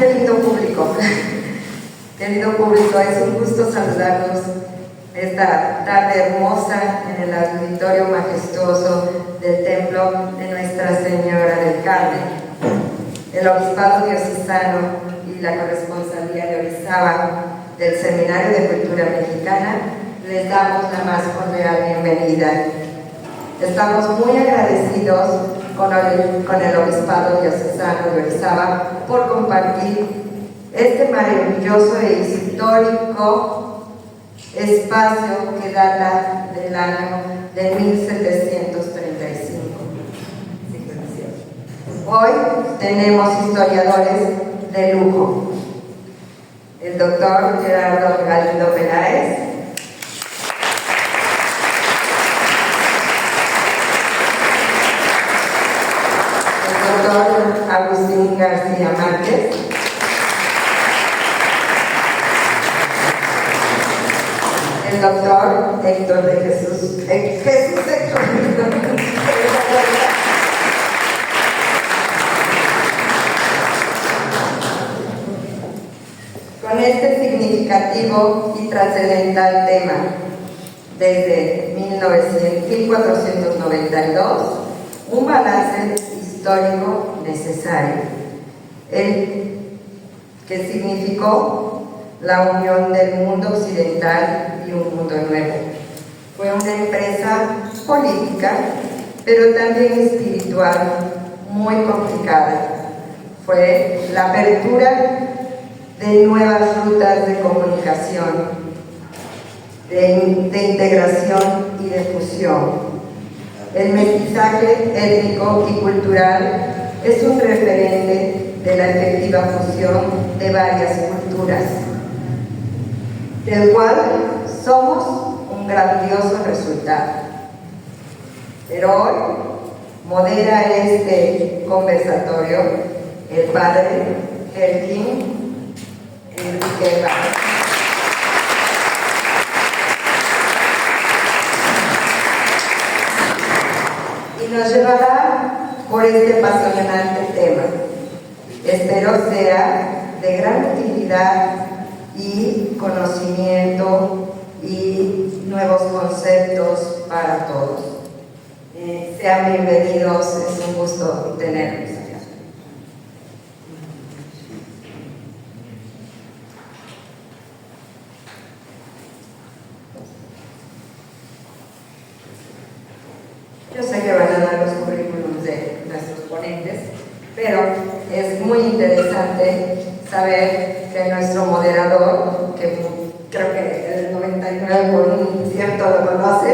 qué lindo público. Querido público, es un gusto saludarlos esta tarde hermosa en el auditorio majestuoso del Templo de Nuestra Señora del Carmen. El Obispado Diocesano y la Corresponsalía de Orizaba del Seminario de Cultura Mexicana les damos la más cordial bienvenida. Estamos muy agradecidos con el Obispado Diocesano de Orizaba por compartir este maravilloso e histórico espacio que data del año de 1735. Hoy tenemos historiadores de lujo. El doctor Gerardo Galindo Peláez, el doctor Agustín García Márquez, el doctor Héctor de Jesús Héctor. Con este significativo y trascendental tema, desde 1492, un balance histórico necesario, el que significó la unión del mundo occidental y un mundo nuevo. Fue una empresa política, pero también espiritual, muy complicada. Fue la apertura de nuevas rutas de comunicación, de integración y de fusión. El mestizaje étnico y cultural es un referente de la efectiva fusión de varias culturas, del cual somos un grandioso resultado. Pero hoy modera este conversatorio el padre Helkin Enrique Báez. Y nos llevará por este apasionante tema. Espero sea de gran utilidad y conocimiento y nuevos conceptos para todos. Sean bienvenidos, es un gusto tenerlos acá. Yo sé que van a dar los currículums de nuestros ponentes, pero es muy interesante saber que nuestro moderador, que creo que el 99% lo conoce,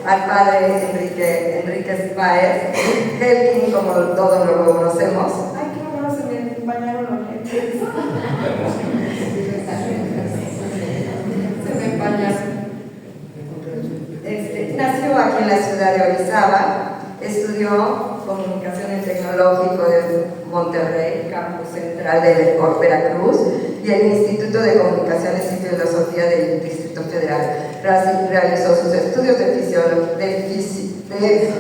al padre Enrique Báez, Helkin, como todos lo conocemos. Ay, qué bueno, se me bañaron los lentes. Se me empañaron. Nació aquí en la ciudad de Orizaba, estudió Comunicación y Tecnológico de Monterrey, Campus Central de Veracruz, y el Instituto de Comunicaciones y Filosofía del Distrito Federal. Realizó sus estudios de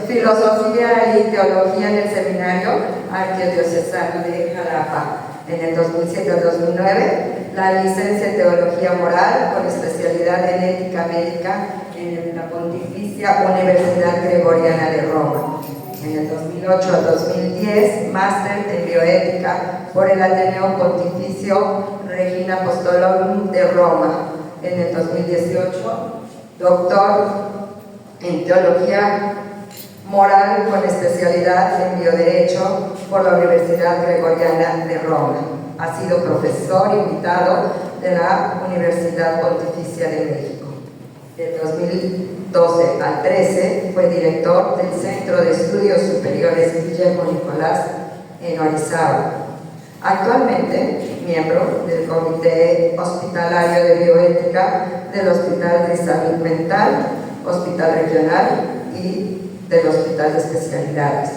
Filosofía y Teología en el Seminario Arquidiocesano de Jalapa. En el 2007 al 2009, la licencia en Teología Moral con especialidad en Ética Médica en la Pontificia Universidad Gregoriana de Roma. En el 2008 al 2010, máster en Bioética por el Ateneo Pontificio Regina Apostolorum de Roma. En el 2018, doctor en Teología Moral con especialidad en Bioderecho por la Universidad Gregoriana de Roma. Ha sido profesor invitado de la Universidad Pontificia de México. Del 2012 al 13 fue director del Centro de Estudios Superiores Guillermo Nicolás en Orizaba. Actualmente, miembro del Comité Hospitalario de Bioética del Hospital de Salud Mental, Hospital Regional y del Hospital de Especialidades.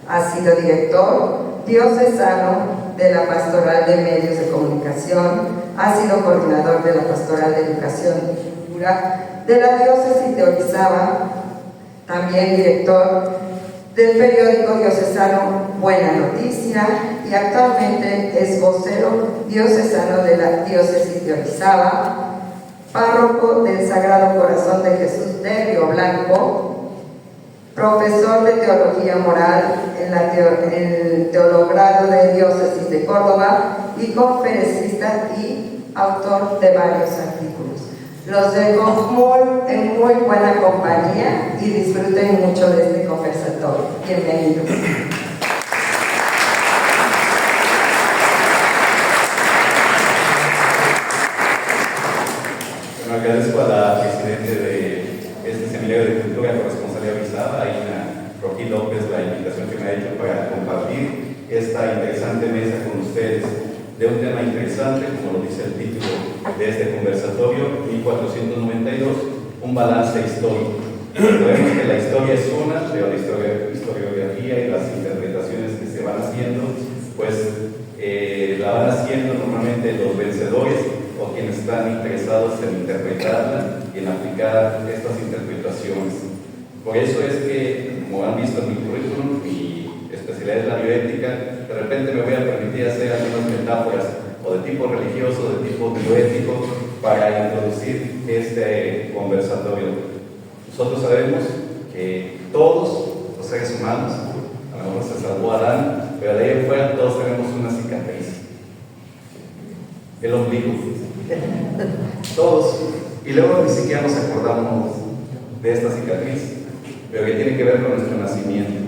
Ha sido director diocesano de la Pastoral de Medios de Comunicación, ha sido coordinador de la Pastoral de Educación y Cultura de la Diócesis de Orizaba, también director del periódico diocesano Buena Noticia y actualmente es vocero diocesano de la diócesis de Orizaba, párroco del Sagrado Corazón de Jesús de Río Blanco, profesor de Teología Moral en el Teologrado de Diócesis de Córdoba y conferencista y autor de varios artículos. Los dejo en muy buena compañía y disfruten mucho de este conversatorio. Bienvenidos. Bueno, agradezco a la presidenta de este seminario de cultura corresponsalía Orizaba, Aina Roquí López, la invitación que me ha hecho para compartir esta interesante mesa con ustedes de un tema interesante, como lo dice el título de este conversatorio, 1492, un balance histórico. Sabemos que la historia es una, pero la historiografía y las interpretaciones que se van haciendo, pues la van haciendo normalmente los vencedores o quienes están interesados en interpretarla y en aplicar estas interpretaciones. Por eso es que, como han visto en mi currículum, mi especialidad es la bioética. De repente me voy a permitir hacer algunas metáforas o de tipo religioso, de tipo bioético, para introducir este conversatorio. Nosotros sabemos que todos los seres humanos, a lo mejor se salvó Adán, pero de ahí en fuera todos tenemos una cicatriz. El ombligo. Todos. Y luego ni siquiera nos acordamos de esta cicatriz, pero que tiene que ver con nuestro nacimiento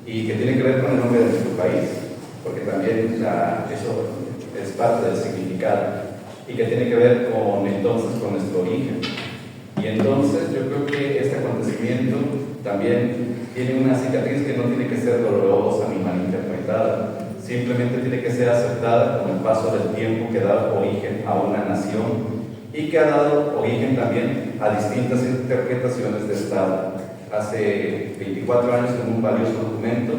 y que tiene que ver con el nombre de nuestro país, porque también eso es parte del significado, y que tiene que ver con nuestro origen. Y entonces yo creo que este acontecimiento también tiene una cicatriz que no tiene que ser dolorosa ni malinterpretada, simplemente tiene que ser aceptada con el paso del tiempo que da origen a una nación y que ha dado origen también a distintas interpretaciones de Estado. Hace 24 años, en un valioso documento,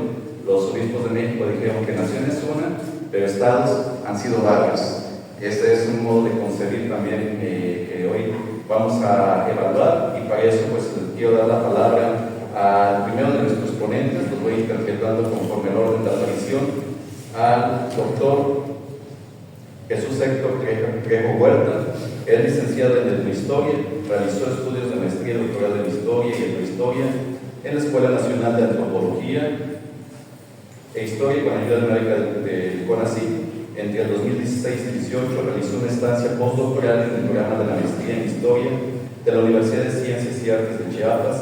los obispos de México dijeron que nación es una, pero estados han sido varios. Este es un modo de concebir también que hoy vamos a evaluar, y para eso pues quiero dar la palabra al primero de nuestros ponentes. Los voy interpretando conforme el orden de aparición, al doctor Jesús Héctor Trejo Huerta. Es licenciado en Etnohistoria, realizó estudios de maestría y doctorado en Historia y Etnohistoria en la Escuela Nacional de Antropología e Historia con ayuda numérica del CONACYT. Entre el 2016 y 2018 realizó una estancia postdoctoral en el programa de la maestría en Historia de la Universidad de Ciencias y Artes de Chiapas.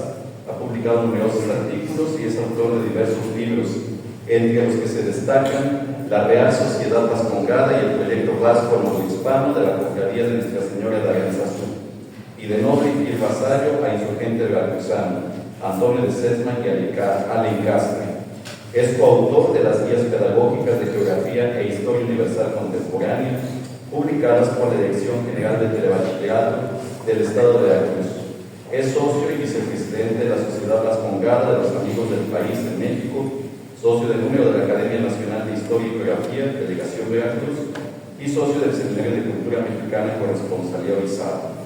Ha publicado numerosos artículos y es autor de diversos libros, entre los que se destacan La Real Sociedad Vascongada y el Proyecto Vasco Hispano de la Cofradía de Nuestra Señora de Aranzazú, y de noble y fiel vasallo a insurgente veracruzano, Antonio de Sesma y Alencastre. Es coautor de las guías pedagógicas de Geografía e Historia Universal Contemporánea, publicadas por la Dirección General de Telebachillerato del Estado de Veracruz. Es socio y vicepresidente de la Sociedad Vascongada de los Amigos del País en México, socio del número de la Academia Nacional de Historia y Geografía, Delegación Veracruz, y socio del Seminario de Cultura Mexicana Corresponsalía Orizaba.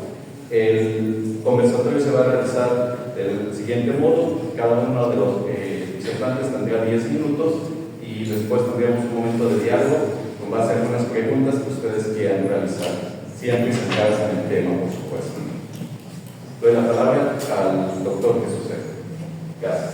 El conversatorio se va a realizar del siguiente modo: cada uno de los disertantes tendrá 10 minutos y después tendremos un momento de diálogo con base a algunas preguntas que ustedes quieran realizar, siempre centradas en el tema, por supuesto. Doy la palabra al doctor Jesús Héctor. Gracias.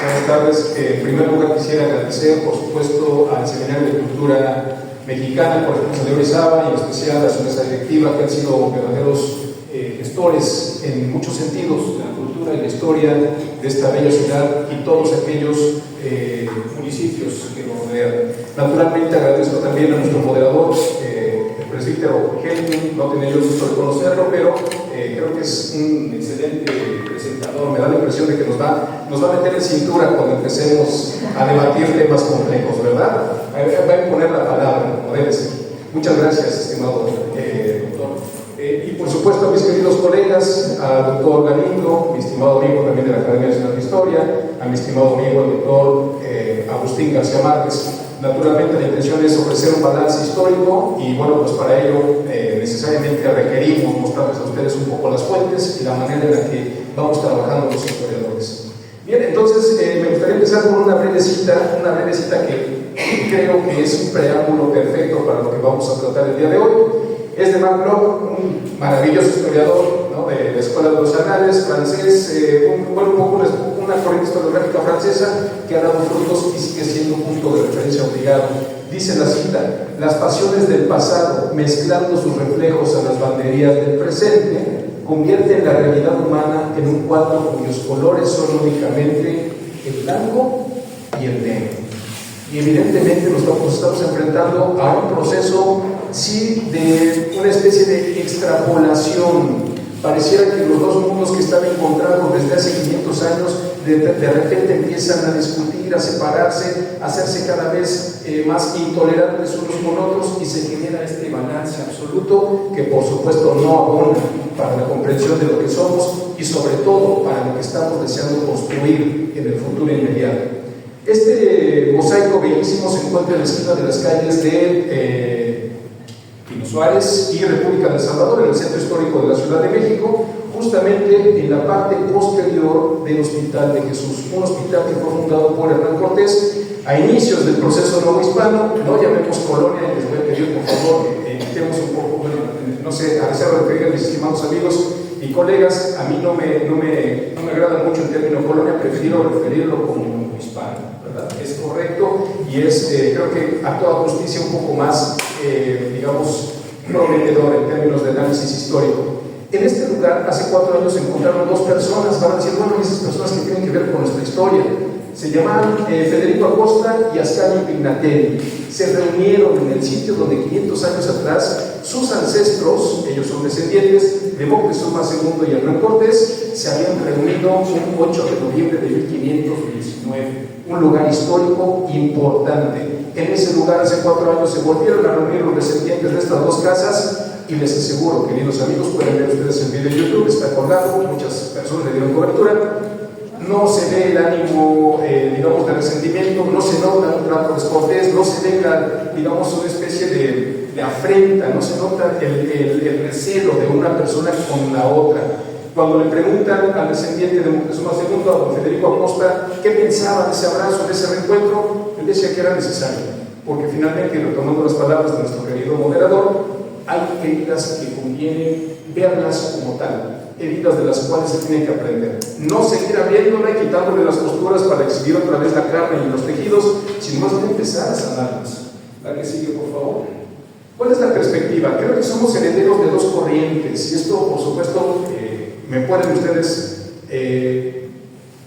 Buenas tardes. En primer lugar quisiera agradecer, por supuesto, al Seminario de Cultura Mexicana Corresponsalía Orizaba y en especial a su mesa directiva, que han sido verdaderos gestores en muchos sentidos de la cultura y la historia de esta bella ciudad y todos aquellos municipios que lo rodean. Naturalmente agradezco también a nuestro moderador, el presbítero Helmut. No tenía yo el gusto de conocerlo, pero creo que es un excelente presentador. Me da la impresión de que nos va a meter en cintura cuando empecemos a debatir temas complejos, ¿verdad? Va a imponer la palabra, como debe ser. Muchas gracias, estimado doctor. Y por supuesto a mis queridos colegas, al doctor Galindo, mi estimado amigo también de la Academia Nacional de Historia, a mi estimado amigo el doctor Agustín García Márquez. Naturalmente la intención es ofrecer un balance histórico y bueno, pues para ello necesariamente requerimos mostrarles a ustedes un poco las fuentes y la manera en la que vamos trabajando los historiadores. Bien, entonces me gustaría empezar con una breve cita que creo que es un preámbulo perfecto para lo que vamos a tratar el día de hoy. Es de Marc Bloch, un maravilloso historiador, ¿no?, de la Escuela de los Anales, francés, una corriente historiográfica francesa que ha dado frutos y sigue siendo un punto de referencia obligado. Dice la cita: las pasiones del pasado, mezclando sus reflejos a las banderías del presente, convierten la realidad humana en un cuadro cuyos colores son únicamente el blanco y el negro. Y evidentemente nos estamos enfrentando a un proceso, sí, de una especie de extrapolación. Pareciera que los dos mundos que están encontrando desde hace 500 años de repente empiezan a discutir, a separarse, a hacerse cada vez más intolerantes unos con otros, y se genera este balance absoluto que por supuesto no abona para la comprensión de lo que somos y sobre todo para lo que estamos deseando construir en el futuro inmediato. Este mosaico bellísimo se encuentra en la esquina de las calles de Pino Suárez y República del Salvador, en el centro histórico de la Ciudad de México, justamente en la parte posterior del Hospital de Jesús, un hospital que fue fundado por Hernán Cortés a inicios del proceso novohispano. No llamemos colonia, y les voy a pedir por favor que evitemos un poco, bueno, no sé, a reserva de que mis estimados amigos y colegas, a mí no me agrada mucho el término colonia, prefiero referirlo como novohispano, ¿verdad? Es correcto y es, creo que a toda justicia, un poco más, digamos, prometedor en términos de análisis histórico. En este lugar, hace 4 años, se encontraron 2 personas. Van a decir, bueno, esas personas que tienen que ver con nuestra historia. Se llamaban Federico Acosta y Ascanio Pignatelli. Se reunieron en el sitio donde 500 años atrás sus ancestros, ellos son descendientes de Moctezuma II y Hernán Cortés, se habían reunido un 8 de noviembre de 1519, un lugar histórico importante. En ese lugar, hace 4 años, se volvieron a reunir los descendientes de estas 2 casas, y les aseguro, queridos amigos, pueden ver ustedes el video de YouTube, está colgado, muchas personas le dieron cobertura. No se ve el ánimo, digamos, de resentimiento, no se nota un trato descortés, no se ve, digamos, una especie de afrenta, no se nota el recelo de una persona con la otra. Cuando le preguntan al descendiente de Moctezuma II, a don Federico Acosta, qué pensaba de ese abrazo, de ese reencuentro, él decía que era necesario, porque finalmente, retomando las palabras de nuestro querido moderador, hay heridas que conviene verlas como tal, heridas de las cuales se tiene que aprender. No seguir abriéndola y quitándole las costuras para exhibir otra vez la carne y los tejidos, sino más bien empezar a sanarlas. La que sigue, por favor. ¿Cuál es la perspectiva? Creo que somos herederos de 2 corrientes, y esto, por supuesto, me pueden ustedes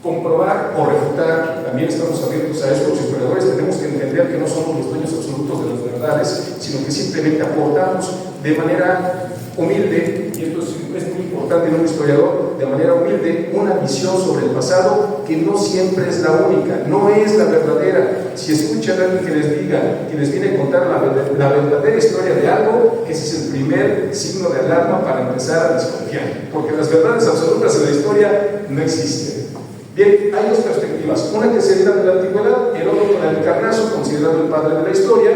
comprobar o refutar. También estamos abiertos a eso. Los historiadores tenemos que entender que no somos los dueños absolutos de las verdades, sino que simplemente aportamos de manera humilde, y esto es muy importante en un historiador, de manera humilde, una visión sobre el pasado que no siempre es la única, no es la verdadera. Si escuchan a alguien que les diga, que les viene a contar la verdadera historia de algo, ese es el primer signo de alarma para empezar a desconfiar, porque las verdades absolutas en la historia no existen. Bien, hay 2 perspectivas, una que se viene de la antigüedad, el otro con el Carnazo, considerado el padre de la historia,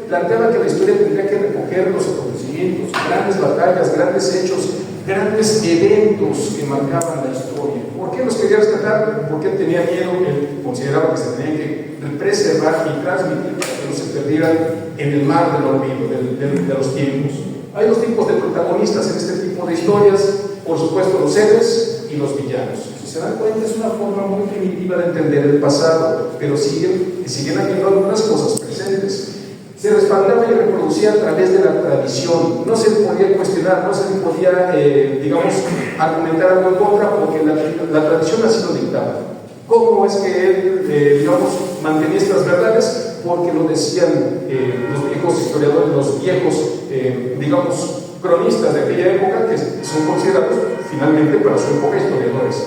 planteaba que la historia tendría que recoger los acontecimientos, grandes batallas, grandes hechos, grandes eventos que marcaban la historia. ¿Por qué los quería rescatar? Porque él tenía miedo, él consideraba que se tenían que preservar y transmitir para que no se perdieran en el mar del olvido, de los tiempos. Hay 2 tipos de protagonistas en este tipo de historias, por supuesto los héroes y los villanos. Si se dan cuenta, es una forma muy primitiva de entender el pasado, pero siguen habiendo algunas cosas presentes. Se respaldaba y reproducía a través de la tradición, no se le podía cuestionar, no se le podía, digamos, argumentar algo en contra, porque la tradición así lo dictaba. ¿Cómo es que él, digamos, mantenía estas verdades? Porque lo decían los viejos historiadores, los viejos, digamos, cronistas de aquella época, que son considerados finalmente para su época historiadores.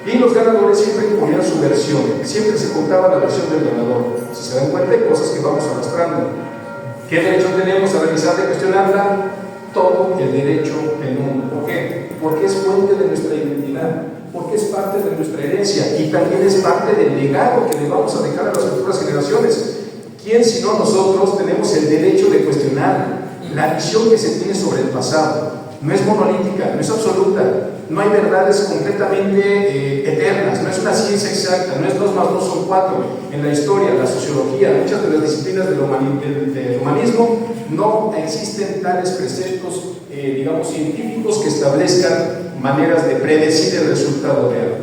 Y los ganadores siempre imponían su versión, siempre se contaba la versión del ganador. Si se dan cuenta, hay cosas que vamos arrastrando. ¿Qué derecho tenemos a revisarla y cuestionarla? Todo el derecho del mundo. ¿Por qué? Porque es fuente de nuestra identidad, porque es parte de nuestra herencia y también es parte del legado que le vamos a dejar a las futuras generaciones. ¿Quién sino nosotros tenemos el derecho de cuestionar la visión que se tiene sobre el pasado? No es monolítica, no es absoluta, no hay verdades completamente eternas, no es una ciencia exacta, no es 2 más 2 son 4. En la historia, la sociología, muchas de las disciplinas del humanismo, no existen tales preceptos, digamos, científicos que establezcan maneras de predecir el resultado real.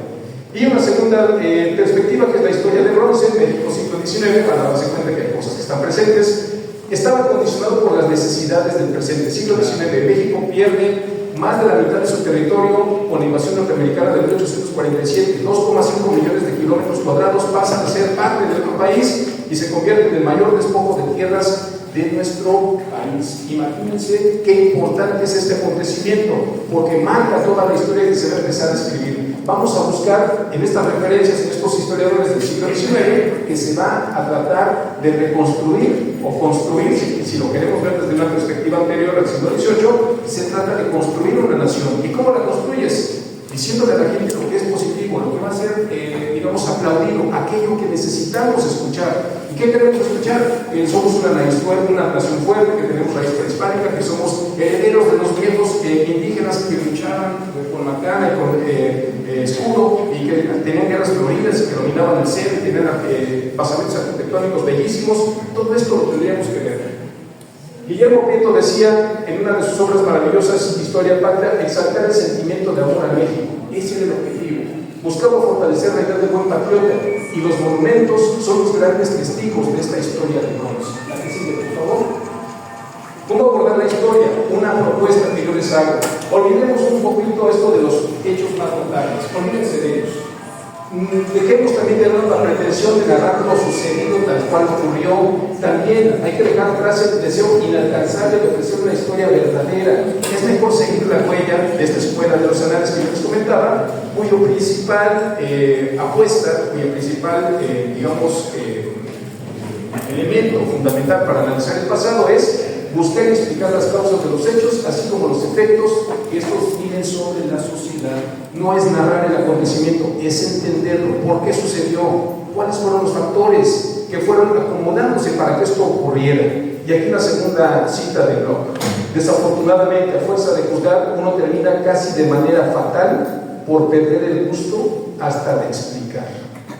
Y una segunda perspectiva, que es la historia de bronce, México siglo XIX, para darse cuenta que hay cosas que están presentes, estaba condicionado por las necesidades del presente. Siglo XIX, México pierde más de la mitad de su territorio con la invasión norteamericana de 1847, 2,5 millones de kilómetros cuadrados pasan a ser parte de otro país y se convierte en el mayor despojo de tierras de nuestro país. Imagínense qué importante es este acontecimiento, porque marca toda la historia que se va a empezar a escribir. Vamos a buscar en estas referencias, en estos historiadores del siglo XIX, que se va a tratar de reconstruir o construir, si lo queremos ver desde una perspectiva anterior al siglo XVIII, se trata de construir una nación. ¿Y cómo la construyes? Diciéndole a la gente lo que es positivo, lo que va a ser, digamos, aplaudido, aquello que necesitamos escuchar. ¿Y qué queremos escuchar? Somos una nación fuerte, que tenemos raíz prehispánica, que somos herederos de los viejos indígenas que luchaban con macana y con escudo, y que tenían guerras floridas, que dominaban el cielo, tenían basamentos arquitectónicos bellísimos. Todo esto lo tendríamos que ver. Guillermo Prieto decía en una de sus obras maravillosas, Historia Patria, exaltar el sentimiento de amor a México. Ese era el objetivo. Buscaba fortalecer la idea de buen patriota, y los monumentos son los grandes testigos de esta historia de bronce. La que sigue, por favor. ¿Cómo abordar la historia? Una propuesta que yo les hago. Olvidemos un poquito esto de los hechos más notables. Olvídense de ellos. Dejemos también de lado la pretensión de narrar lo sucedido tal cual ocurrió. También hay que dejar atrás el deseo inalcanzable de ofrecer una historia verdadera. Es mejor seguir la huella de esta escuela de los anales que yo les comentaba, cuyo principal apuesta, cuyo principal, elemento fundamental para analizar el pasado es buscar explicar las causas de los hechos, así como los efectos que estos tienen sobre la sociedad. No es narrar el acontecimiento, es entenderlo, por qué sucedió, cuáles fueron los factores que fueron acomodándose para que esto ocurriera. Y aquí una segunda cita de Bloch. Desafortunadamente, a fuerza de juzgar, uno termina casi de manera fatal por perder el gusto hasta de explicar.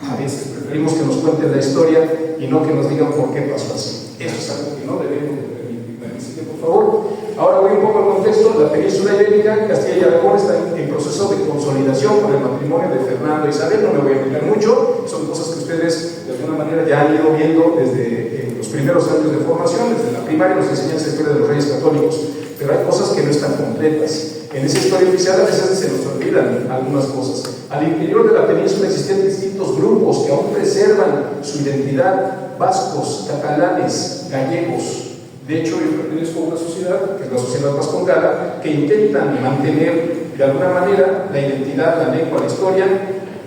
A veces preferimos que nos cuenten la historia y no que nos digan por qué pasó así. Eso es algo que no debemos de permitir. Por favor. Ahora voy un poco al contexto. La península ibérica, Castilla y Aragón, está en proceso de consolidación por el matrimonio de Fernando e Isabel. No me voy a meter mucho, son cosas que ustedes de alguna manera ya han ido viendo desde los primeros años de formación. Desde la primaria nos enseñan esa historia de los reyes católicos, pero hay cosas que no están completas. En esa historia oficial a veces se nos olvidan algunas cosas. Al interior de la península existen distintos grupos que aún preservan su identidad: vascos, catalanes, gallegos. De hecho, yo pertenezco a una sociedad, que es la sociedad vascongada, que intentan mantener de alguna manera la identidad, la lengua, la historia,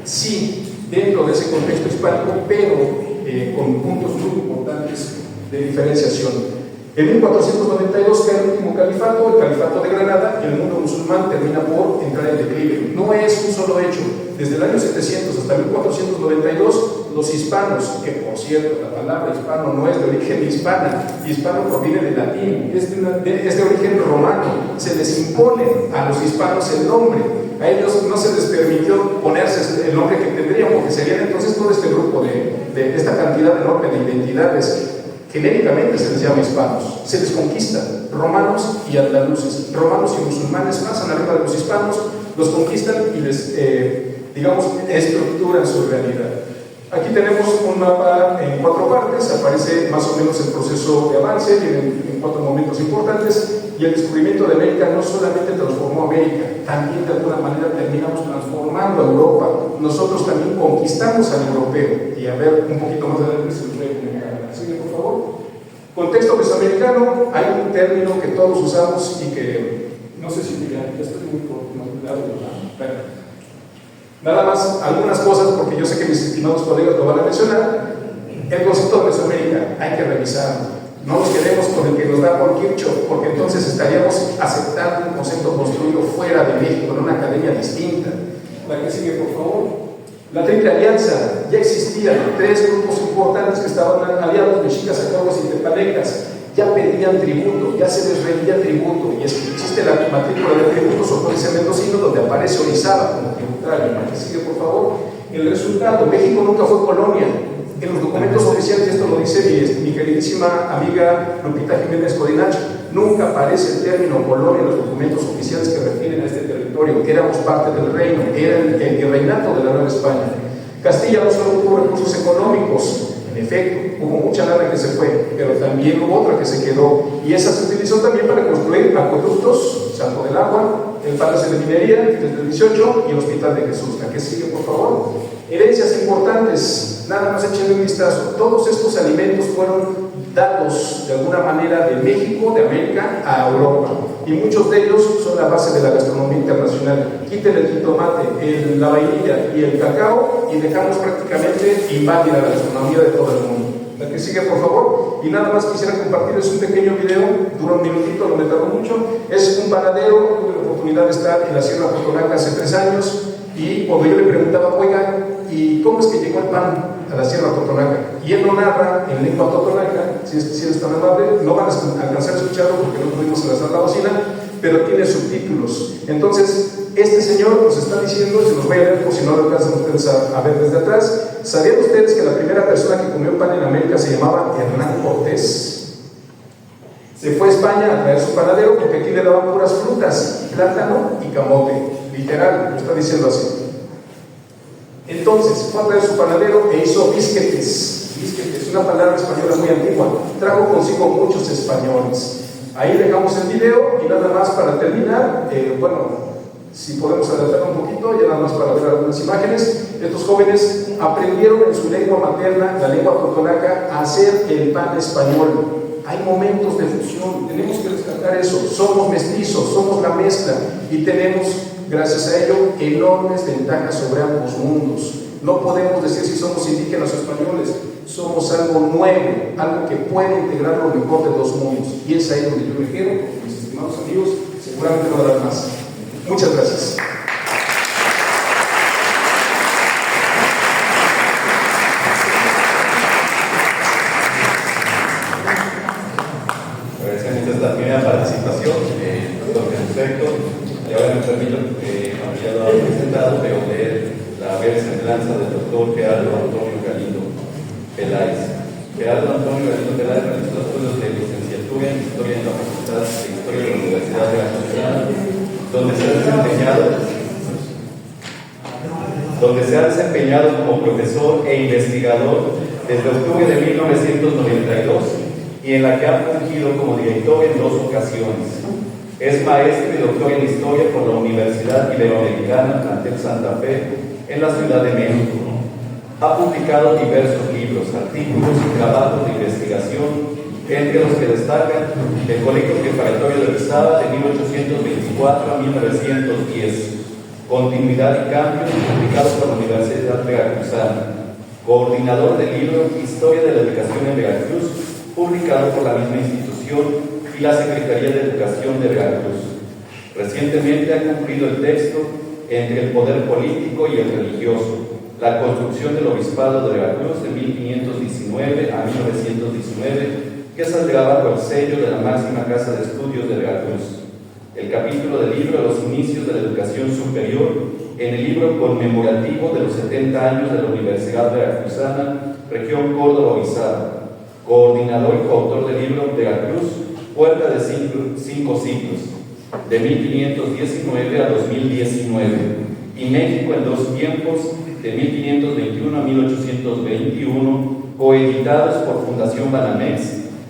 sí, dentro de ese contexto hispánico, pero con puntos muy importantes de diferenciación. En 1492 cae el último califato, el califato de Granada, y el mundo musulmán termina por entrar en declive. No es un solo hecho. Desde el año 700 hasta 1492, los hispanos, que por cierto la palabra hispano no es de origen hispana, hispano proviene del latín, es de origen romano, se les impone a los hispanos el nombre. A ellos no se les permitió ponerse el nombre que tendrían, porque serían entonces todo este grupo de esta cantidad enorme de identidades. Genéricamente se les llama hispanos, se les conquista, romanos y andaluces, romanos y musulmanes pasan arriba de los hispanos, los conquistan y les, estructuran su realidad. Aquí tenemos un mapa en 4 partes, aparece más o menos el proceso de avance, en 4 momentos importantes, y el descubrimiento de América no solamente transformó América, también de alguna manera terminamos transformando a Europa. Nosotros también conquistamos al europeo, y a ver un poquito más adelante se los voy a comunicar. Sigue, por favor. Contexto mesoamericano, hay un término que todos usamos y que no sé si ya estoy muy cuidado, ¿verdad? Nada más algunas cosas, porque yo sé que mis estimados colegas lo van a mencionar. El concepto de Mesoamérica hay que revisarlo. No nos quedemos con el que nos da por Kirchhoff, porque entonces estaríamos aceptando un concepto construido fuera de México, en una academia distinta. La que sigue, por favor. La Triple Alianza ya existía, tres grupos importantes que estaban aliados, mexicas, acahuas y tepanecas, ya pedían tributo, ya se les rendía tributo, y existe la matrícula de tributos o códice mendocino donde aparece Orizaba como tributario. ¿Que sigue, por favor? El resultado: México nunca fue colonia. En los documentos oficiales, y esto lo dice mi queridísima amiga Lupita Jiménez Codinacho, nunca aparece el término colonia en los documentos oficiales que refieren a este territorio. Éramos parte del reino, era el virreinato de la Nueva España. Castilla no solo tuvo recursos económicos, en efecto, hubo mucha lana que se fue, pero también hubo otra que se quedó, y esa se utilizó también para construir acueductos, Salto del Agua, el Palacio de Minería desde el 18 y el Hospital de Jesús. ¿La que sigue, por favor? Herencias importantes, nada más échenle un vistazo. Todos estos alimentos fueron dados de alguna manera de México, de América, a Europa, y muchos de ellos son la base de la gastronomía internacional. Quiten el jitomate, la vainilla y el cacao y dejamos prácticamente inválida la gastronomía de todo el mundo. La que sigue, por favor. Y nada más quisiera compartirles un pequeño video, dura un minutito, no me tardó mucho. Es un panadero, tuve la oportunidad de estar en la Sierra Totonaca hace 3 años, y cuando yo le preguntaba, oiga, ¿y cómo es que llegó el pan a la Sierra Totonaca? Y él lo narra en lengua totonaca, si es tan amable. No van a alcanzar a escucharlo porque no pudimos enlazar la bocina, pero tiene subtítulos. Entonces, este señor nos está diciendo, se los voy a leer por si no lo alcanzan ustedes a ver desde atrás. ¿Sabían ustedes que la primera persona que comió pan en América se llamaba Hernán Cortés? Se fue a España a traer su panadero porque aquí le daban puras frutas, plátano y camote, literal, lo está diciendo así. Entonces fue a traer su panadero e hizo bisquetes. Bisquetes, una palabra española muy antigua. Trajo consigo muchos españoles. Ahí dejamos el video y nada más para terminar, si podemos adelantar un poquito, ya nada más para ver algunas imágenes. Estos jóvenes aprendieron en su lengua materna, la lengua totonaca, a hacer el pan español. Hay momentos de fusión, tenemos que rescatar eso. Somos mestizos, somos la mezcla, y tenemos, gracias a ello, enormes ventajas sobre ambos mundos. No podemos decir si somos indígenas o españoles, somos algo nuevo, algo que puede integrar lo mejor de dos mundos, y es ahí donde yo me quedo, porque mis estimados amigos seguramente no darán más. Muchas gracias. Agradecemos esta primera participación, doctor Perfecto. Y ahora me permito, aunque ya lo han presentado, pero leer la breve semblanza del doctor Gerardo Antonio Galindo Peláez. Gerardo Antonio Galindo Peláez realizó estudios de licenciatura en Historia en la Facultad de Historia de la Universidad de Veracruz, donde se ha desempeñado como profesor e investigador desde octubre de 1992, y en la que ha fungido como director en 2 ocasiones. Es maestro y doctor en Historia por la Universidad Iberoamericana Plantel Santa Fe en la Ciudad de México. Ha publicado diversos libros, artículos y trabajos de investigación, entre los que destacan el Colegio Preparatorio de Orizaba de 1824 a 1910, Continuidad y Cambios, publicado por la Universidad Veracruzana, coordinador del libro Historia de la Educación en Veracruz, publicado por la misma institución, y la Secretaría de Educación de Veracruz. Recientemente ha cumplido el texto Entre el poder político y el religioso, la construcción del Obispado de Veracruz de 1519 a 1919, que saldrá bajo el sello de la máxima Casa de Estudios de Veracruz. El capítulo del libro Los inicios de la educación superior, en el libro conmemorativo de los 70 años de la Universidad Veracruzana, región Córdoba-Orizaba. Coordinador y coautor del libro Veracruz, Puerta de 5 siglos, de 1519 a 2019, y México en 2 tiempos, de 1521 a 1821, coeditados por Fundación Banamex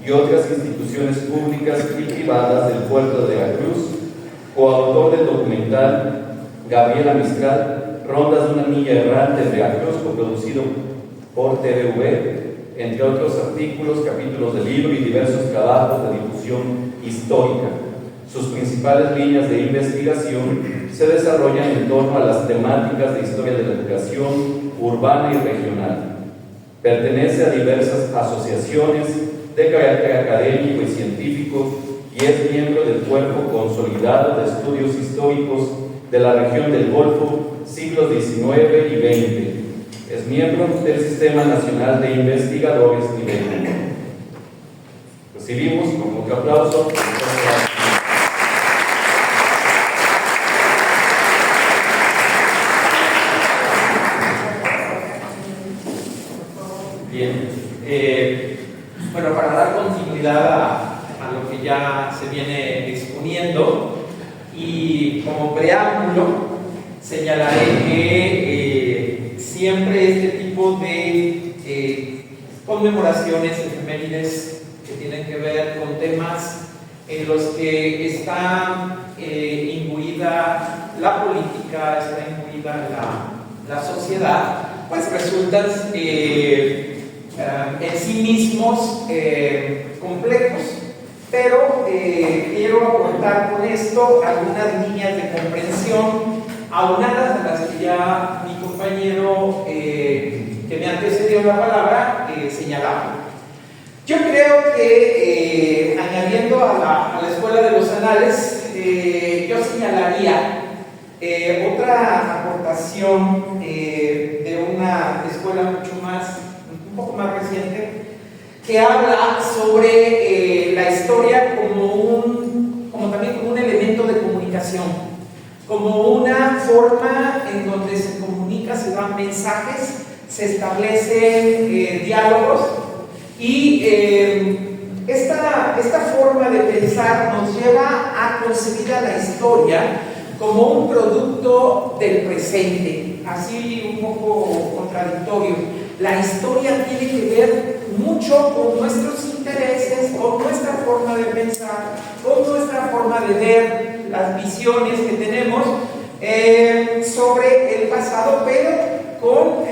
y otras instituciones públicas y privadas del puerto de Veracruz. Coautor del documental Gabriela Mistral, Rondas de una milla errante en Veracruz, coproducido por TVV, entre otros artículos, capítulos del libro y diversos trabajos de difusión histórica. Sus principales líneas de investigación se desarrollan en torno a las temáticas de historia de la educación urbana y regional. Pertenece a diversas asociaciones de carácter académico y científico y es miembro del Cuerpo Consolidado de Estudios Históricos de la región del Golfo, siglos XIX y XX, Es miembro del Sistema Nacional de Investigadores Nivel 1. Recibimos con otro aplauso. Bien, bueno, para dar continuidad a lo que ya se viene exponiendo y como preámbulo señalaré que siempre este tipo de conmemoraciones, efemérides que tienen que ver con temas en los que está imbuida la política, está imbuida la sociedad, pues resultan en sí mismos complejos, pero quiero aportar con esto algunas líneas de comprensión aunadas a las que ya mi compañero que me antecedió la palabra señalaba. Yo creo que añadiendo a la escuela de los anales, yo señalaría otra aportación de una escuela un poco más reciente, que habla sobre la historia como también como un elemento de comunicación, como una forma en donde se comunica, se dan mensajes, se establecen diálogos y esta forma de pensar nos lleva a concebir a la historia como un producto del presente, así un poco contradictorio. La historia tiene que ver mucho con nuestros intereses, con nuestra forma de pensar, con nuestra forma de ver las visiones que tenemos sobre el pasado, pero con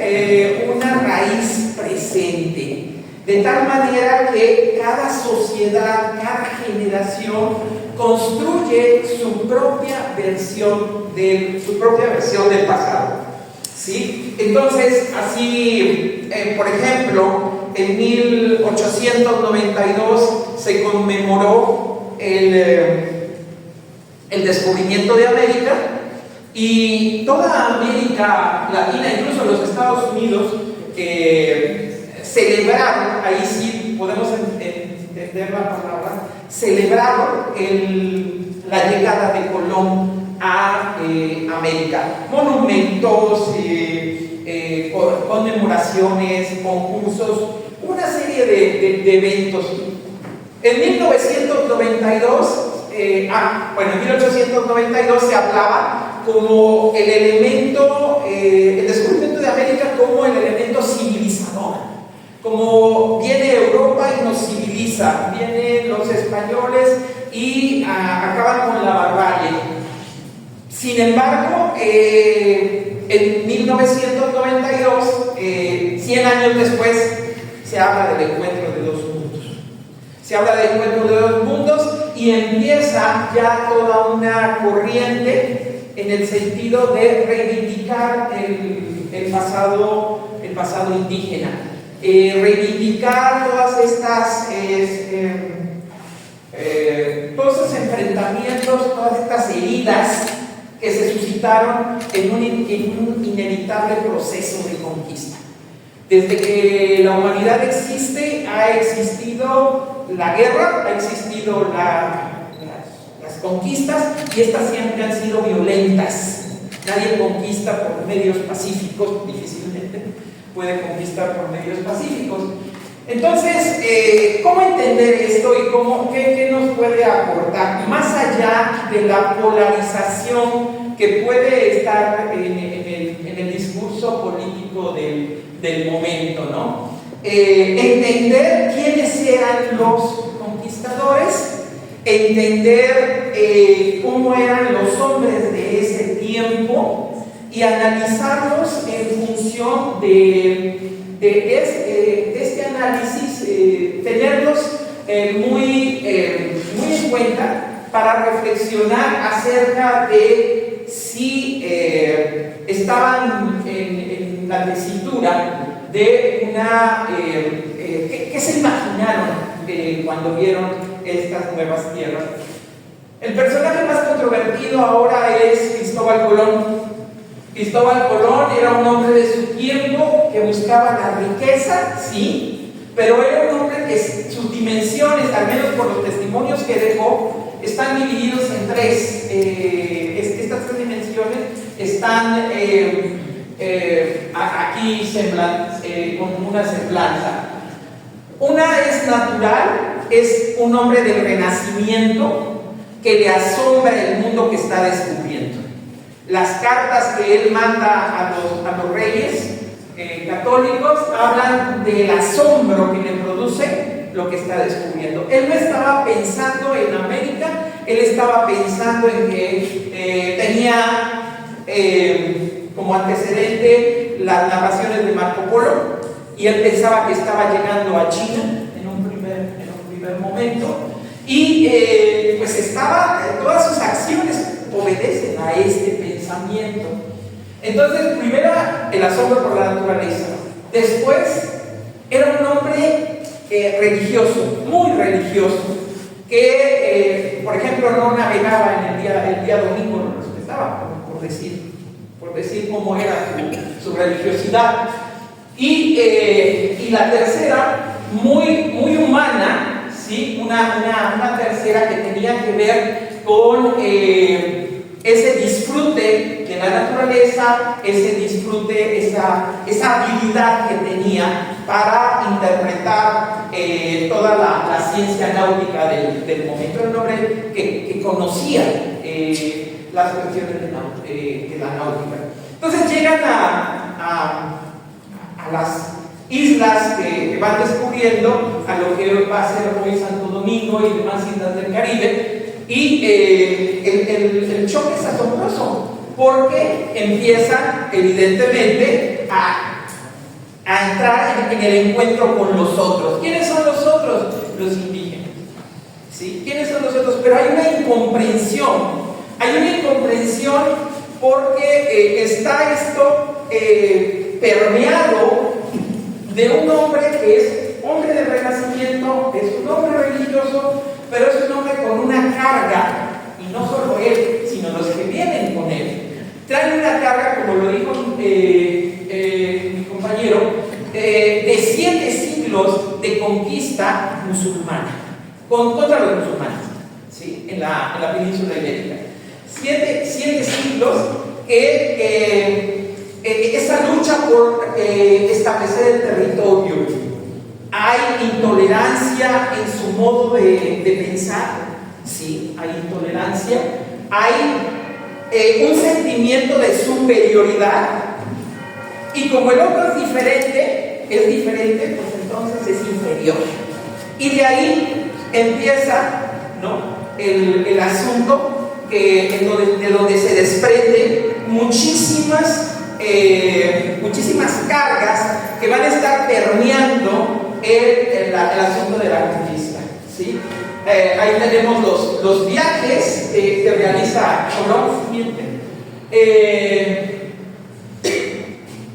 una raíz presente. De tal manera que cada sociedad, cada generación construye su propia versión del pasado. ¿Sí? Entonces, así, por ejemplo, en 1892 se conmemoró el descubrimiento de América y toda América Latina, incluso los Estados Unidos, celebraron, ahí sí podemos entender la palabra, celebraron la llegada de Colón a América. Monumentos, conmemoraciones, concursos, una serie de eventos. En 1992, en 1892 se hablaba como el elemento, el descubrimiento de América como el elemento civilizador. Como viene Europa y nos civiliza, vienen los españoles y acaban con la barbarie. Sin embargo, en 1992, 100 años después, se habla del encuentro de dos mundos. Se habla del encuentro de dos mundos y empieza ya toda una corriente en el sentido de reivindicar el pasado indígena. Reivindicar todas estas todos esos enfrentamientos, todas estas heridas que se suscitaron en un inevitable proceso de conquista. Desde que la humanidad existe, ha existido la guerra, ha existido las conquistas, y estas siempre han sido violentas. Nadie conquista por medios pacíficos, difícilmente puede conquistar por medios pacíficos. Entonces, ¿cómo entender esto y qué nos puede aportar? Más allá de la polarización que puede estar en el discurso político del momento, ¿no? Entender quiénes eran los conquistadores, entender cómo eran los hombres de ese tiempo y analizarlos en función de este análisis, tenerlos muy en cuenta para reflexionar acerca de si estaban en la tesitura de una... ¿qué se imaginaron cuando vieron estas nuevas tierras? El personaje más controvertido ahora es Cristóbal Colón. Cristóbal Colón era un hombre de su tiempo que buscaba la riqueza, sí, pero era un hombre que sus dimensiones, al menos por los testimonios que dejó, están divididos en tres. Estas tres dimensiones están aquí con una semblanza. Una es natural, es un hombre del Renacimiento que le asombra el mundo que está descubriendo. Las cartas que él manda a los reyes católicos hablan del asombro que le produce lo que está descubriendo. Él no estaba pensando en América, él estaba pensando en que tenía como antecedente las narraciones de Marco Polo, y él pensaba que estaba llegando a China en un primer momento, y pues todas sus acciones obedecen a este pensamiento. Entonces, primero, el asombro por la naturaleza. Después, era un hombre religioso, muy religioso, que, por ejemplo, no navegaba en el día domingo, lo respetaba, por decir cómo era su religiosidad. Y la tercera, muy humana, ¿sí? Una tercera que tenía que ver con ese disfrute de la naturaleza, ese disfrute, esa habilidad que tenía para interpretar toda la ciencia náutica del momento. Era un hombre que conocía las cuestiones de la náutica. Entonces llegan a las islas que van descubriendo, a lo que va a ser hoy Santo Domingo y demás islas del Caribe, y el choque es asombroso, porque empiezan evidentemente a entrar en el encuentro con los otros. ¿Quiénes son los otros? Los indígenas, ¿sí? ¿Quiénes son los otros? Pero hay una incomprensión porque está esto permeado de un hombre que es hombre del Renacimiento, es un hombre religioso, pero es un hombre con una carga, y no solo él, sino los que vienen con él. Traen una carga, como lo dijo mi compañero, de 7 siglos de conquista musulmana, contra los musulmanes, ¿sí? en la península ibérica. 7 siglos que esa lucha por establecer el territorio. Hay intolerancia en su modo de pensar, sí, hay intolerancia, hay un sentimiento de superioridad, y como el otro es diferente, pues entonces es inferior. Y de ahí empieza, ¿no?, el asunto de donde se desprende muchísimas cargas que van a estar permeando el asunto de la conquista, ¿sí? Ahí tenemos los viajes que realiza Colón.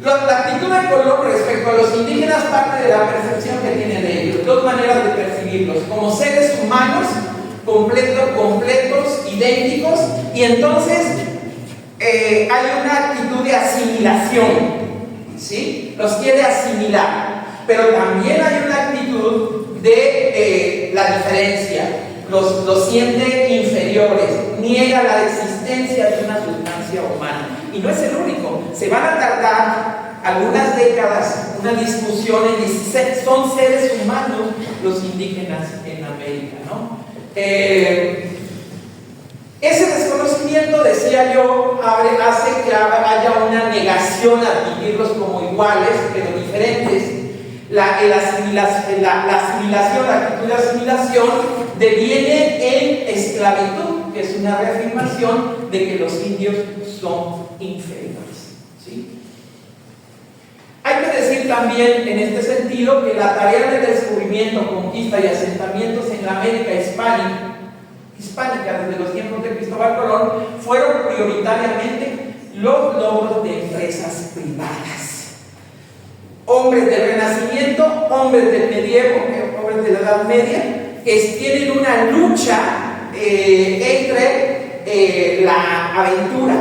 La actitud de Colón respecto a los indígenas parte de la percepción que tiene de ellos. 2 maneras de percibirlos: como seres humanos completos, idénticos, y entonces hay una actitud de asimilación, ¿sí? Los quiere asimilar, pero también hay una actitud de la diferencia, los siente inferiores, niega la existencia de una sustancia humana, y no es el único. Se van a tardar algunas décadas una discusión en si son seres humanos los indígenas en América, ¿no? Ese desconocimiento, decía yo, hace que haya una negación a admitirlos como iguales, pero diferentes. La actitud de asimilación deviene en esclavitud, que es una reafirmación de que los indios son inferiores, ¿sí? Hay que decir también en este sentido que la tarea de descubrimiento, conquista y asentamientos en la América hispánica desde los tiempos de Cristóbal Colón fueron prioritariamente los logros de empresas privadas. Hombres del Renacimiento, hombres del medievo, hombres de la Edad Media, que tienen una lucha entre la aventura,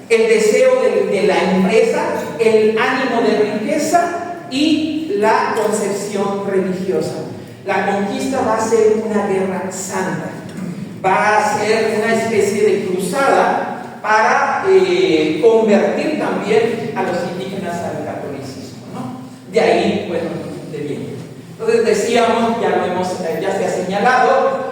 el deseo de la empresa, el ánimo de riqueza y la concepción religiosa. La conquista va a ser una guerra santa, va a ser una especie de cruzada para convertir también a los indígenas al catolicismo, ¿no? De ahí, bueno, de bien. Entonces decíamos, ya se ha señalado,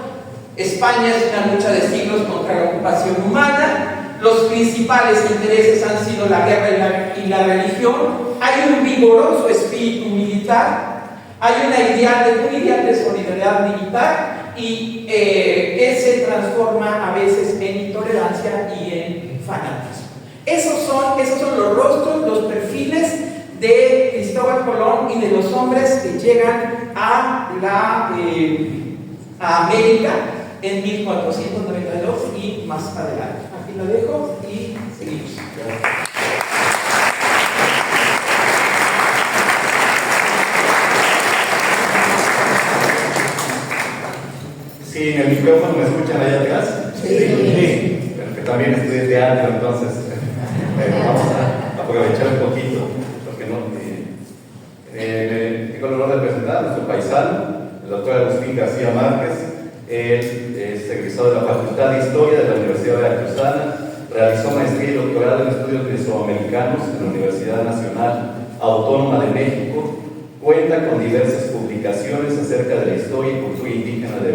España es una lucha de siglos contra la ocupación humana. Los principales intereses han sido la guerra y la religión. Hay un vigoroso espíritu militar, hay un ideal de solidaridad militar y que se transforma a veces en intolerancia y en fanatismo. Esos son los rostros, los perfiles de Cristóbal Colón y de los hombres que llegan a América en 1492 y más adelante. Aquí lo dejo y seguimos. Sí, en el micrófono me escuchan allá atrás. Sí. Pero que también estoy de teatro, entonces vamos a aprovechar un poquito, porque no. Tengo el honor de presentar a nuestro paisano, el doctor Agustín García Márquez. Él es egresado de la Facultad de Historia de la Universidad Veracruzana, realizó maestría y doctorado en estudios mesoamericanos en la Universidad Nacional Autónoma de México, cuenta con diversas publicaciones acerca de la historia y cultura indígena de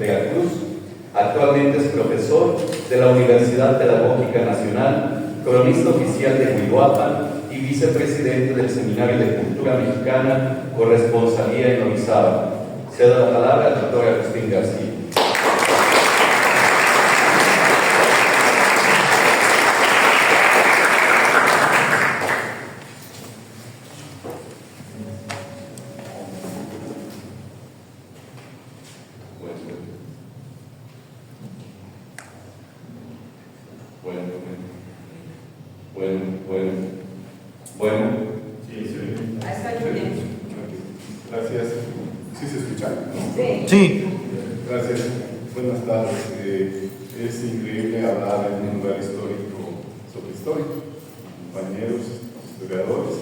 Veracruz. Actualmente es profesor de la Universidad Pedagógica Nacional, cronista oficial de Huihuapan y vicepresidente del Seminario de Cultura Mexicana, corresponsalía en Orizaba. Cedo la palabra al doctor Agustín García. Bueno. Sí, sí. Está bien. Gracias. ¿Sí se escucha? Sí. Sí. Gracias. Buenas tardes. Es increíble hablar en un lugar histórico sobre historia, compañeros, historiadores,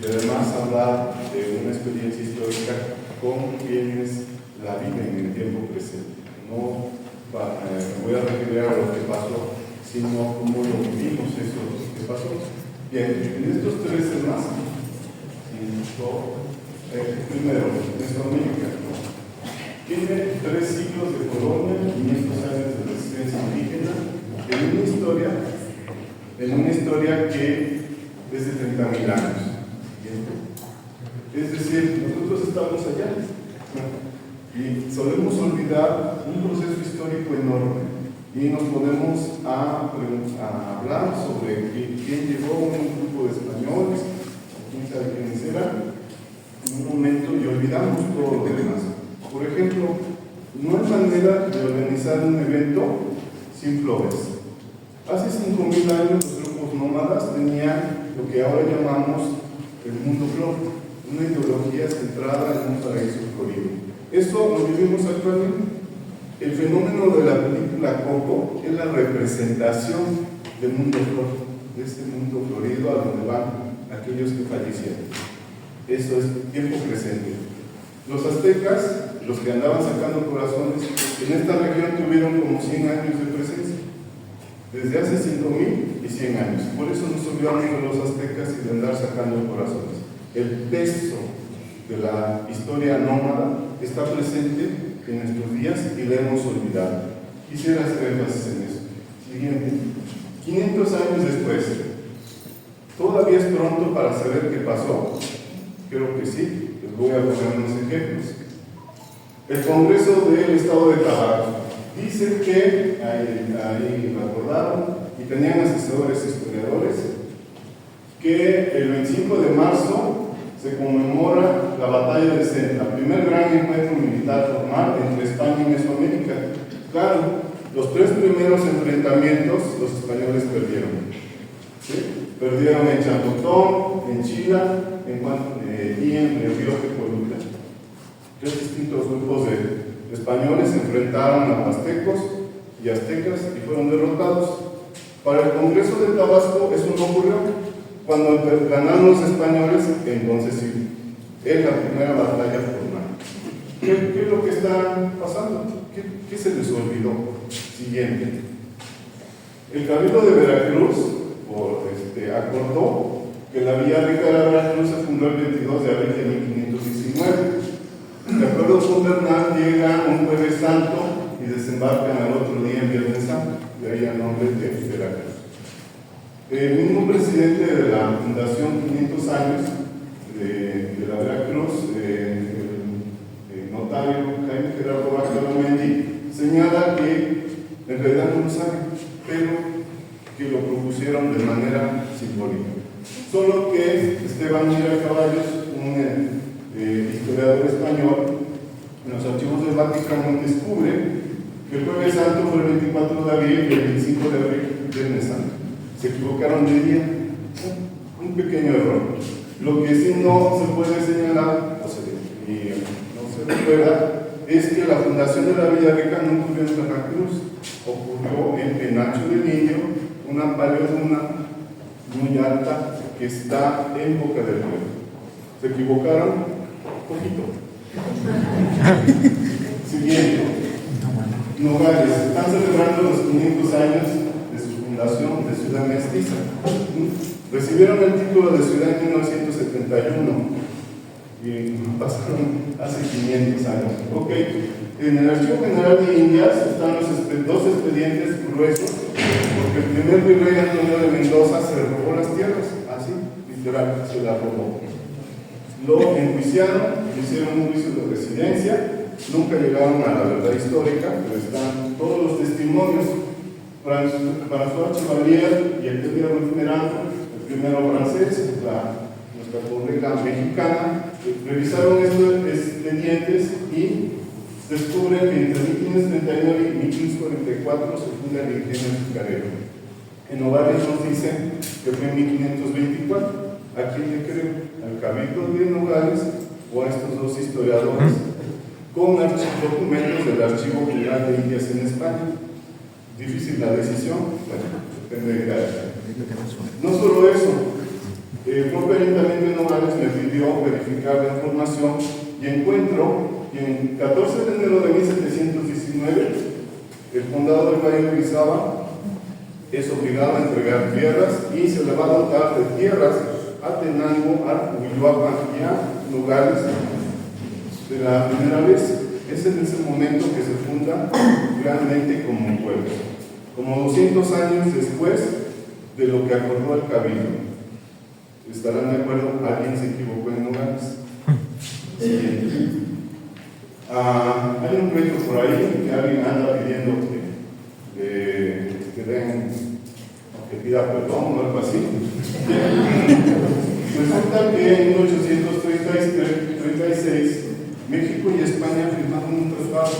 y además hablar de una experiencia histórica con quienes la viven en el tiempo presente. No me voy a referir a lo que pasó, sino cómo lo vivimos eso que pasó. Bien, en estos 3 semanas, primero, Mesoamérica tiene 3 siglos de colonia, 500 años de resistencia indígena, en una historia que es de 30.000 años. Es decir, nosotros estamos allá y solemos olvidar un proceso histórico enorme. Y nos ponemos a hablar sobre quién llegó, un grupo de españoles, quién sabe quiénes eran, en un momento y olvidamos todo lo demás. Por ejemplo, no hay manera de organizar un evento sin flores. Hace 5.000 años los grupos nómadas tenían lo que ahora llamamos el mundo flor, una ideología centrada en un paraíso florido. Eso lo vivimos actualmente. El fenómeno de la película Coco es la representación del mundo flor, de este mundo florido a donde van aquellos que fallecieron. Eso es tiempo presente. Los aztecas, los que andaban sacando corazones, en esta región tuvieron como 100 años de presencia, desde hace 5.000 y 100 años. Por eso nos olvidamos de los aztecas y de andar sacando corazones. El peso de la historia nómada está presente en nuestros días y le hemos olvidado. Quisiera hacer énfasis en eso. Siguiente. 500 años después, ¿todavía es pronto para saber qué pasó? Creo que sí. Les voy a poner unos ejemplos. El Congreso del Estado de Tabasco dice que ahí lo acordaron y tenían asesores historiadores que el 25 de marzo se conmemora la batalla de Centa, primer gran encuentro militar formal entre España y Mesoamérica. Claro, los 3 primeros enfrentamientos los españoles perdieron. ¿Sí? Perdieron en Champotón, en Chila y en el río Tepoluca. 3 distintos grupos de españoles se enfrentaron a huastecos y aztecas y fueron derrotados. Para el Congreso de Tabasco eso no ocurrió. Cuando ganaron los españoles, entonces sí. en la primera batalla formal. ¿Qué es lo que está pasando? ¿Qué se les olvidó? Siguiente. El Cabildo de Veracruz acordó que la Villa Rica de Veracruz se fundó el 22 de abril de 1519. De acuerdo con Bernal, llega un Jueves Santo y desembarcan al otro día en Viernes Santo, de ahí el nombre de Veracruz. El mismo presidente de la Fundación 500 años de la Veracruz, el notario Jaime Gerardo Bartolomé, señala que en realidad no lo saben, pero que lo propusieron de manera simbólica. Solo que Esteban Mira Caballos, un historiador español, en los archivos del Vaticano descubre que el Jueves Santo fue el 24 de abril y el 25 de abril Viernes Santo. Se equivocaron de día, un pequeño error. Lo que sí no se puede señalar, y no se recuerda, es que la fundación de la Villa Rica no ocurrió en Veracruz, ocurrió en Penacho del Indio, una paleoluna muy alta que está en Boca del Río. Se equivocaron un poquito. Siguiente. Nogales. Están celebrando los 500 años de su fundación de Ciudad Mestiza. Recibieron el título de ciudad en 1971 y pasaron hace 500 años. Ok. En el Archivo General de Indias están los dos expedientes gruesos, porque el primer virrey Antonio de Mendoza se robó las tierras, así, literal, se las robó. Lo enjuiciaron, hicieron un juicio de residencia, nunca llegaron a la verdad histórica, pero están todos los testimonios. François Chevalier y el Ruiz Miranda, el primero francés, nuestra colega mexicana, revisaron estos expedientes y descubren que entre 1539 y 1544 se funda el ingenio azucarero. En Nogales nos dicen que fue en 1524. ¿A quién le creo? ¿Al Cabildo de Nogales o a estos dos historiadores con documentos del Archivo General de Indias en España? Difícil la decisión, bueno, depende de cada quien. No solo eso, el propio Ayuntamiento de Nogales me pidió verificar la información y encuentro que en 14 de enero de 1719 el condado del Valle de Orizaba es obligado a entregar tierras y se le va a dotar de tierras a Tenango, a Huihuapan y a Nogales de la primera vez. Es en ese momento que se funda realmente como un pueblo, como 200 años después de lo que acordó el Cabildo. ¿Estarán de acuerdo? ¿Alguien se equivocó en Nogales? Siguiente. Hay un proyecto por ahí que alguien anda pidiendo que den, que pida perdón o algo así. Resulta que en 1836 México y España firmaron un tratado,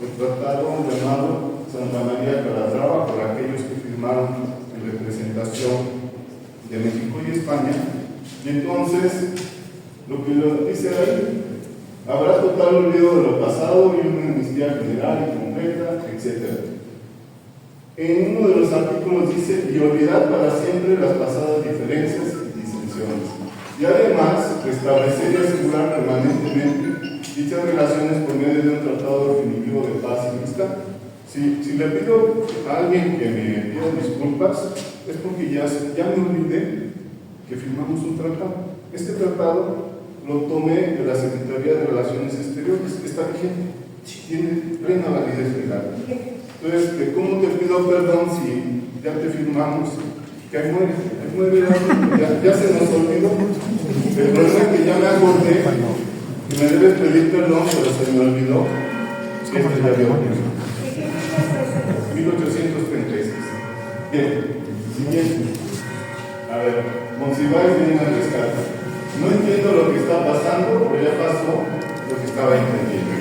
el tratado llamado Santa María Calatrava, por aquellos que firmaron en representación de México y España. Y entonces, lo que lo dice ahí, habrá total olvido de lo pasado y una amnistía general y completa, etc. En uno de los artículos dice, y olvidar para siempre las pasadas diferencias y disensiones. Y además, restablecer y asegurar permanentemente dichas relaciones por medio de un tratado definitivo de paz y amistad. Si le pido a alguien que me pida disculpas, es porque ya me olvidé que firmamos un tratado. Este tratado lo tomé de la Secretaría de Relaciones Exteriores, está vigente, tiene plena validez legal. Entonces, ¿cómo te pido perdón si ya te firmamos? Que ahí muere, ya se nos olvidó. El problema es que ya me acordé y me debes pedir perdón, pero se me olvidó que este ya había ocurrido. 1836. Bien, siguiente. A ver, Monsiváis viene al rescate. No entiendo lo que está pasando, pero ya pasó lo que estaba entendiendo.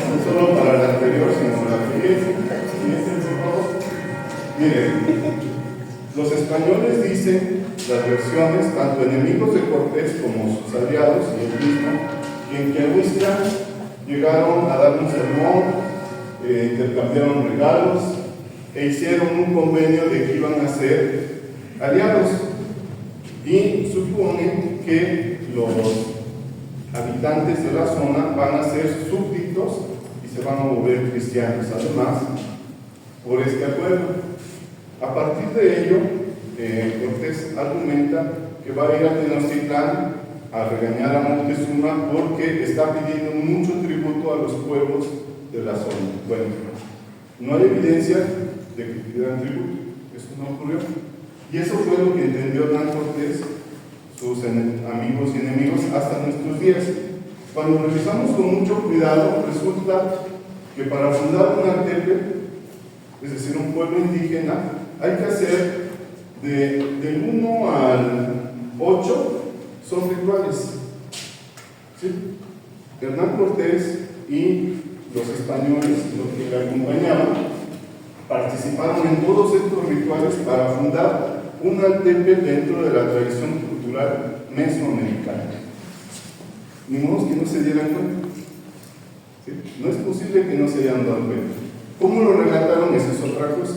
No solo para la anterior, sino para la siguiente. Miren, los españoles dicen las versiones, tanto enemigos de Cortés como sus aliados y el mismo, que en Quiahuiztla llegaron a dar un sermón, intercambiaron regalos e hicieron un convenio de que iban a ser aliados. y suponen que los habitantes de la zona van a ser súbditos y se van a volver cristianos, además, por este acuerdo. A partir de ello, Cortés argumenta que va a ir a Tenochtitlán a regañar a Moctezuma porque está pidiendo mucho tributo a los pueblos de la zona. Bueno, no hay evidencia de que pidan tributo, eso no ocurrió. Y eso fue lo que entendió Hernán Cortés, sus amigos y enemigos, hasta nuestros días. Cuando revisamos con mucho cuidado, resulta que para fundar un Artepe, es decir, un pueblo indígena, hay que hacer del 1 al 8 son rituales. ¿Sí? Hernán Cortés y los españoles, los que le acompañaban, participaron en todos estos rituales para fundar un Artepe dentro de la tradición cultural mesoamericana. Ni modo que no se dieran cuenta. ¿Sí? No es posible que no se hayan dado cuenta. ¿Cómo lo relataron? Esa es otra cosa.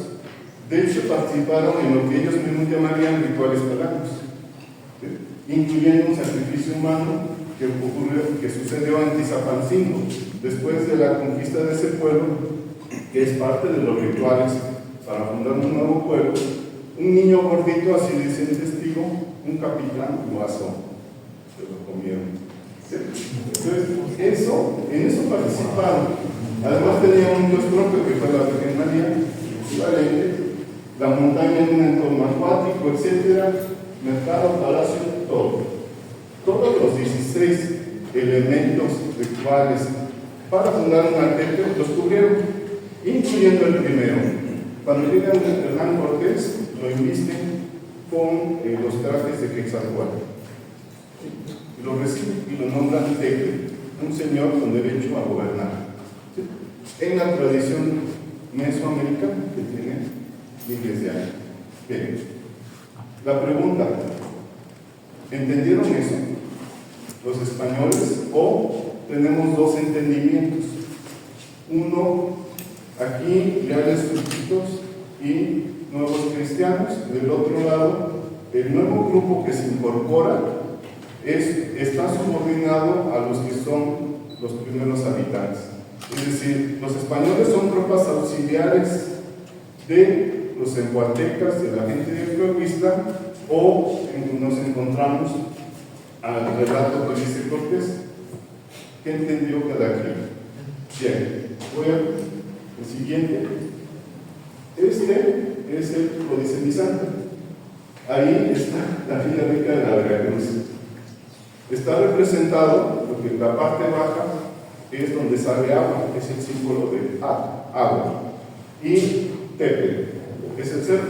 De hecho, participaron en lo que ellos mismos llamarían rituales paganos, ¿sí? Incluyendo un sacrificio humano que sucedió en Tizapancingo, después de la conquista de ese pueblo, que es parte de los rituales para fundar un nuevo pueblo. Un niño gordito, así dice el testigo, un capitán lo asó, se lo comieron. ¿Sí? Entonces, en eso participaron. Además tenía un dios propio que fue la Virgen María, equivalente, la montaña en un entorno acuático, etcétera, mercado, palacio, todo. Todos los 16 elementos rituales para fundar un Artepe los cubrieron, incluyendo el primero. Cuando llega Hernán Cortés, lo invisten con los trajes de Quetzalcóatl. Lo reciben y lo nombran Tecle, un señor con derecho a gobernar. ¿Sí? En la tradición mesoamericana que tiene miles de años. Bien. La pregunta, ¿entendieron eso los españoles o tenemos dos entendimientos? Uno, aquí leales súbditos y nuevos cristianos. Del otro lado, el nuevo grupo que se incorpora está subordinado a los que son los primeros habitantes. Es decir, los españoles son tropas auxiliares de los zaguatecas, de la gente de Coahuila, o nos encontramos al relato que dice Cortés. ¿Qué entendió cada quien? Bien, voy al siguiente. Este es el Códice Misantla. Ahí está la Villa Rica de la Veracruz. Está representado porque la parte baja es donde sale agua, es el símbolo de agua. Y Tepe es el cerro.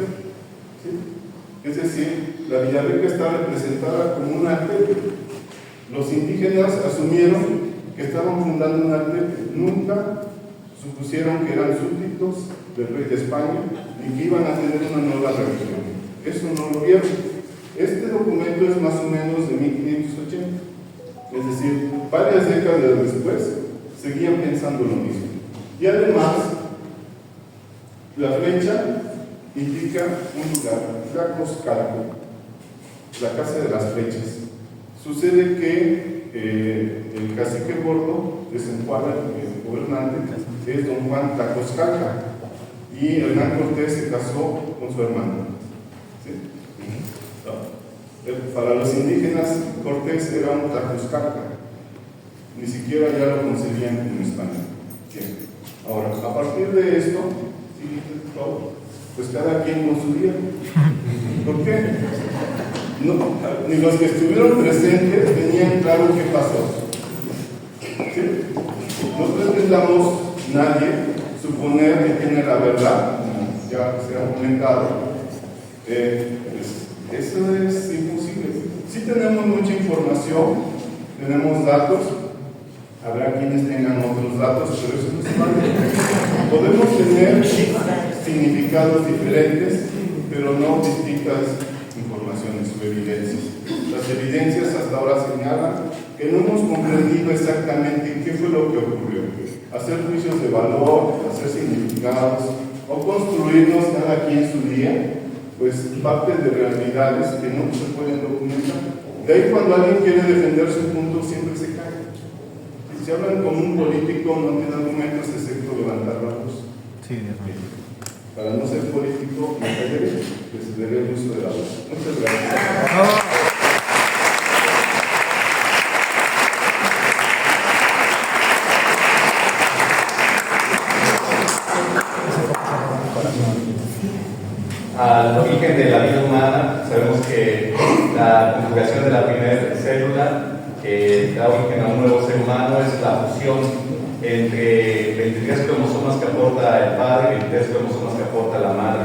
¿Sí? Es decir, la Villa Rica está representada como un Artepe. Los indígenas asumieron que estaban fundando un Artepe. Nunca supusieron que eran súbditos del rey de España y que iban a tener una nueva religión. Eso no lo vieron. Este documento es más o menos de 1580. Es decir, varias décadas después seguían pensando lo mismo. Y además, la flecha indica un lugar, Tlaxcalco, la casa de las flechas. Sucede que el cacique gordo de Zempoala, el gobernante, es don Juan Tlaxcalca, y Hernán Cortés se casó con su hermano. ¿Sí? Para los indígenas, Cortés era un Tlaxcalca, ni siquiera ya lo concebían como español. Bien. Ahora, a partir de esto, pues cada quien con su día. ¿Por qué? No, ni los que estuvieron presentes tenían claro qué pasó. ¿Sí? No pretendamos nadie suponer que tiene la verdad, como ya se ha comentado. Eso es imposible. Sí tenemos mucha información, tenemos datos, habrá quienes tengan otros datos, pero eso no es malo. Podemos tener significados diferentes, pero no distintas informaciones o evidencias. Las evidencias hasta ahora señalan que no hemos comprendido exactamente qué fue lo que ocurrió. Hacer juicios de valor, hacer significados o construirnos cada quien su día pues partes de realidades que no se pueden documentar. De ahí cuando alguien quiere defender su punto siempre se cae. Si hablan con un político no tiene argumentos excepto levantar la voz. Sí, para no ser político, me callaré, que se debe el uso de la voz. Muchas gracias. Al origen de la vida humana, sabemos que la conjugación de la primera célula que da origen a un nuevo ser humano es la fusión entre 23 cromosomas que aporta el padre y 23 cromosomas que aporta la madre.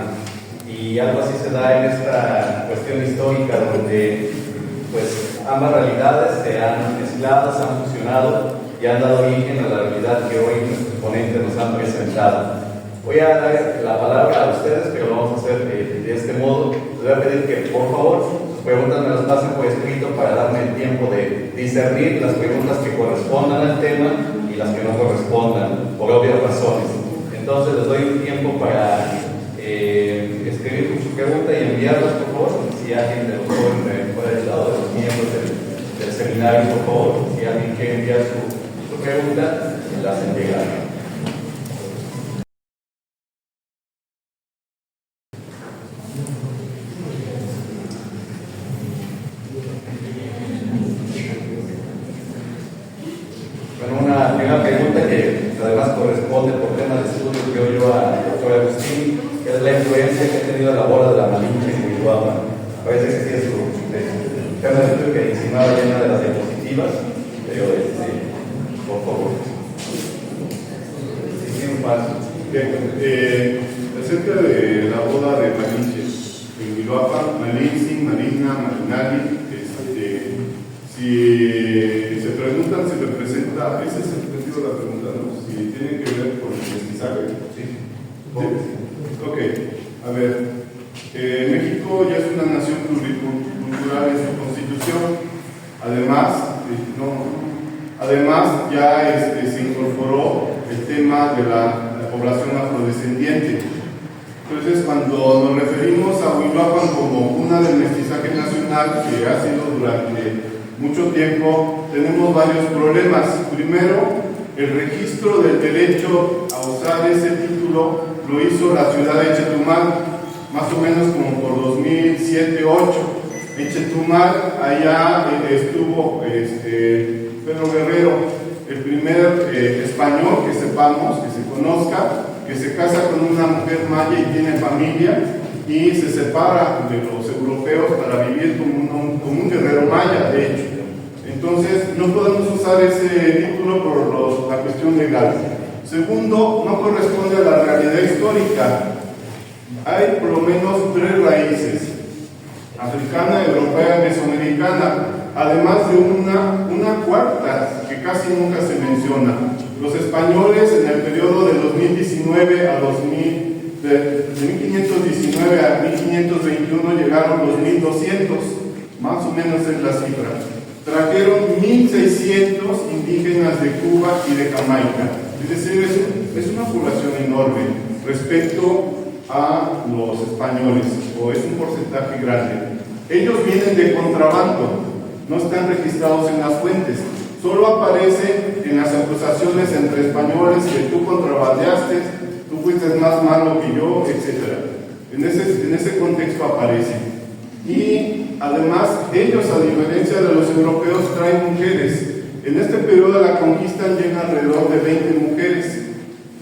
Y algo así se da en esta cuestión histórica donde pues ambas realidades se han mezclado, se han fusionado y han dado origen a la realidad que hoy nuestros ponentes nos han presentado. Voy a dar la palabra a ustedes, pero lo vamos a hacer de este modo. Les voy a pedir que por favor sus preguntas me las pasen por escrito para darme el tiempo de discernir las preguntas que correspondan al tema y las que no correspondan, por obvias razones. Entonces les doy un tiempo para escribir su pregunta y enviarlas, por favor. Si alguien de los jóvenes fuera del lado, de los miembros del seminario, por favor, si alguien quiere enviar su pregunta, las enviará. Una primera pregunta que además corresponde por tema de estudio que creo yo al doctor Agustín, que es la influencia que ha tenido la bola de la Malinche en Huihuapa. Parece que sí es su tema de estudio que insinuaba ya en una de las diapositivas, pero por favor. Sí, un paso. Acerca de la boda de Malinche en Huihuapa, Malinche, Marina, Marinali, si se preguntan si representa, ese es el objetivo de la pregunta, ¿no? Si tiene que ver con el mestizaje. Sí. Ok, a ver, México ya es una nación pluricultural en su constitución. Además ya se incorporó el tema de la población afrodescendiente. Entonces, cuando nos referimos a Huihuapan como una del mestizaje nacional, que ha sido durante mucho tiempo, tenemos varios problemas. Primero, el registro del derecho a usar ese título lo hizo la ciudad de Chetumal, más o menos como por 2007-2008. En Chetumal, allá estuvo Pedro Guerrero, el primer español que sepamos, que se conozca, que se casa con una mujer maya y tiene familia, y se separa de los europeos para vivir como un guerrero maya, de hecho. Entonces, no podemos usar ese título por la cuestión legal. Segundo, no corresponde a la realidad histórica. Hay por lo menos 3 raíces: africana, europea y mesoamericana, además de una cuarta que casi nunca se menciona. Los españoles en el periodo de 2019 a 1519 a 1521 llegaron los 1200, más o menos es la cifra. Trajeron 1600 indígenas de Cuba y de Jamaica. Es decir, es una población enorme respecto a los españoles, o es un porcentaje grande. Ellos vienen de contrabando, no están registrados en las fuentes, solo aparecen en las acusaciones entre españoles que tú contrabandeaste, tú fuiste más malo que yo, etc. En ese contexto aparecen. Y además, ellos, a diferencia de los europeos, traen mujeres. En este periodo de la conquista llegan alrededor de 20 mujeres,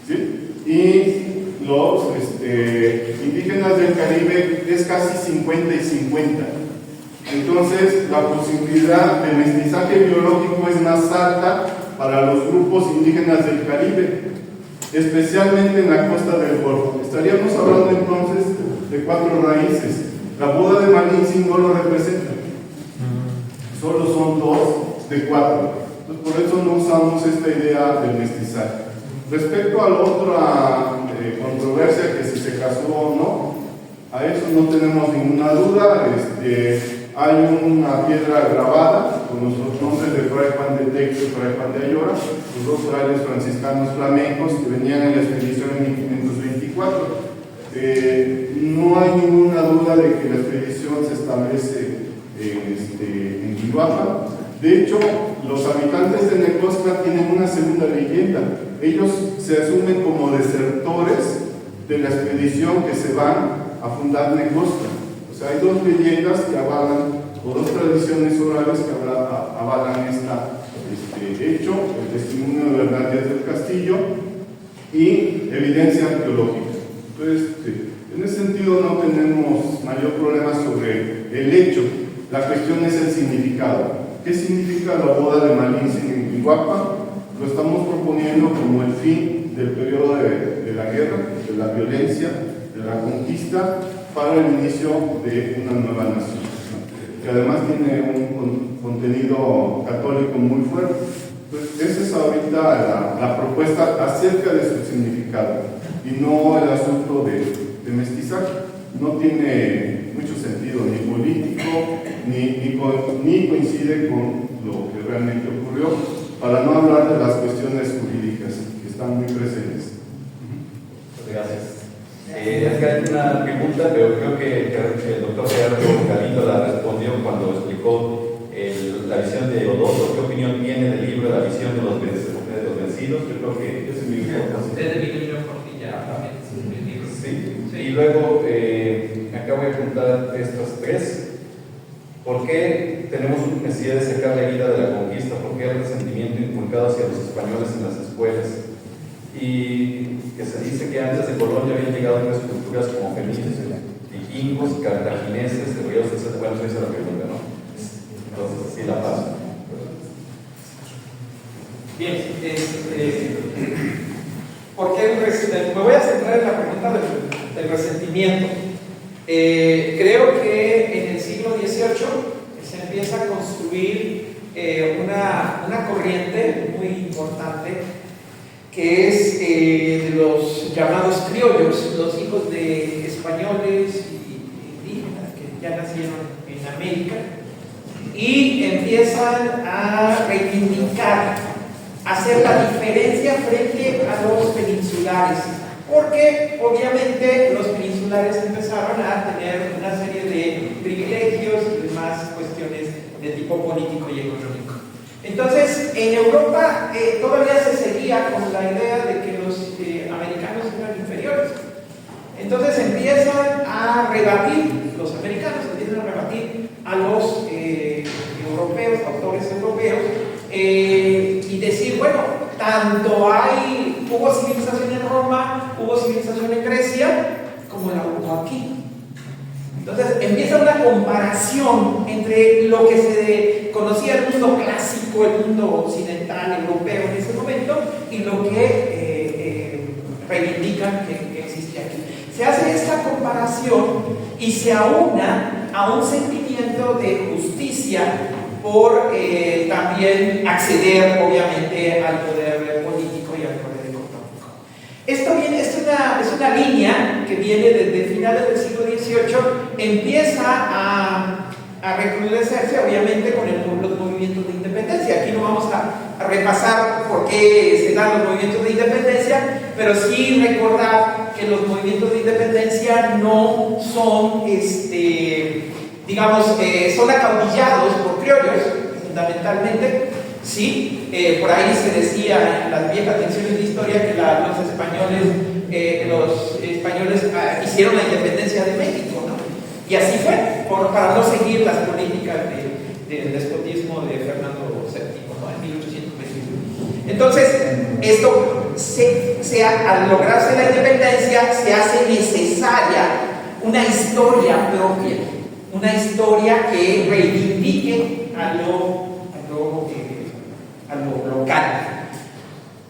¿sí? Y los indígenas del Caribe es casi 50 y 50. Entonces, la posibilidad de mestizaje biológico es más alta para los grupos indígenas del Caribe, especialmente en la costa del Golfo. Estaríamos hablando entonces de 4 raíces. La boda de Malinche no lo representa, solo son 2 de 4. Entonces, por eso no usamos esta idea del mestizaje. Respecto a la otra controversia, que si se casó o no, a eso no tenemos ninguna duda. Hay una piedra grabada con los nombres de Fray Juan de Texo y Fray Juan de Ayora, los 2 frailes franciscanos flamencos que venían en la expedición en 1524. no hay ninguna duda de que la expedición se establece en Quihuapa. De hecho, los habitantes de Necoxtla tienen una segunda leyenda. Ellos se asumen como desertores de la expedición que se van a fundar Necoxtla. O sea, hay dos leyendas que avalan, o dos tradiciones orales que avalan este hecho, el testimonio de Bernal Díaz del Castillo y evidencia arqueológica. Entonces, en ese sentido no tenemos mayor problema sobre el hecho. La cuestión es el significado. ¿Qué significa la boda de Malintzin en Quihuapa? Lo estamos proponiendo como el fin del periodo de la guerra, de la violencia, de la conquista, para el inicio de una nueva nación, que además tiene un contenido católico muy fuerte. Entonces, esa es ahorita la propuesta acerca de su significado, y no el asunto de mestizaje. No tiene mucho sentido ni político, ni coincide con lo que realmente ocurrió, para no hablar de las cuestiones jurídicas que están muy presentes. Gracias. Acá hay una pregunta, pero creo que el doctor Gerardo Galindo la respondió cuando explicó la visión de Herodoto. ¿Qué opinión tiene del libro La visión de los vencidos? Yo creo que ese es mi información. Desde mi libro Portilla, también. Sí. Y luego, acá voy a preguntar estas tres. ¿Por qué tenemos necesidad de sacar la herida de la conquista? ¿Por qué el resentimiento inculcado hacia los españoles en las escuelas? Y que se dice que antes de Colombia habían llegado otras culturas como fenicios, vikingos, cartagineses, hebreos, etc. Bueno, esa es la pregunta, ¿no? Entonces, sí la paso. Bien, ¿por qué me voy a centrar en la pregunta del resentimiento? Creo que en el siglo XVIII se empieza a construir una corriente muy importante, que es de los llamados criollos, los hijos de españoles y indígenas que ya nacieron en América, y empiezan a reivindicar, hacer la diferencia frente a los peninsulares, porque obviamente los peninsulares empezaron a tener una serie de privilegios y demás cuestiones de tipo político y económico. Entonces, en Europa todavía se seguía con la idea de que los americanos eran inferiores. Entonces empiezan a rebatir, los americanos empiezan a rebatir a los europeos, autores europeos, y decir, bueno, hubo civilización en Roma, hubo civilización en Grecia, como la hubo aquí. Entonces empieza una comparación entre lo que se conocía el mundo clásico, el mundo occidental, europeo en ese momento, y lo que reivindican que existe aquí. Se hace esta comparación y se aúna a un sentimiento de justicia por también acceder, obviamente, al poder político y al poder económico. Esto es una línea que viene desde finales del siglo XVIII, empieza a recrudecerse, obviamente, con los movimientos de independencia. Aquí no vamos a repasar por qué se dan los movimientos de independencia, pero sí recordar que los movimientos de independencia no son, son acaudillados por criollos, fundamentalmente. Sí, por ahí se decía en las viejas lecciones de historia que los españoles hicieron la independencia de México, ¿no? Y así fue, para no seguir las políticas del despotismo de Fernando VII, ¿no? En 1821. Entonces, esto al lograrse la independencia, se hace necesaria una historia propia, una historia que reivindique a lo local.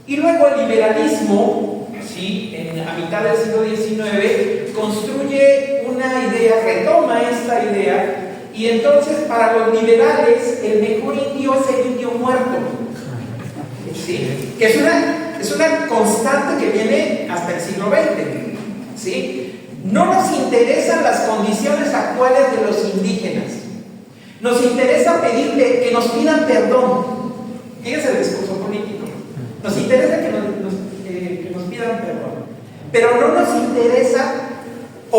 Y luego el liberalismo, ¿sí? A mitad del siglo XIX, construye una idea, retoma esta idea, y entonces para los liberales el mejor indio es el indio muerto, ¿sí? Que es una constante que viene hasta el siglo XX, ¿sí? No nos interesan las condiciones actuales de los indígenas, nos interesa pedirle que nos pidan perdón. Fíjense el discurso político. Nos interesa que nos pidan perdón, pero no nos interesa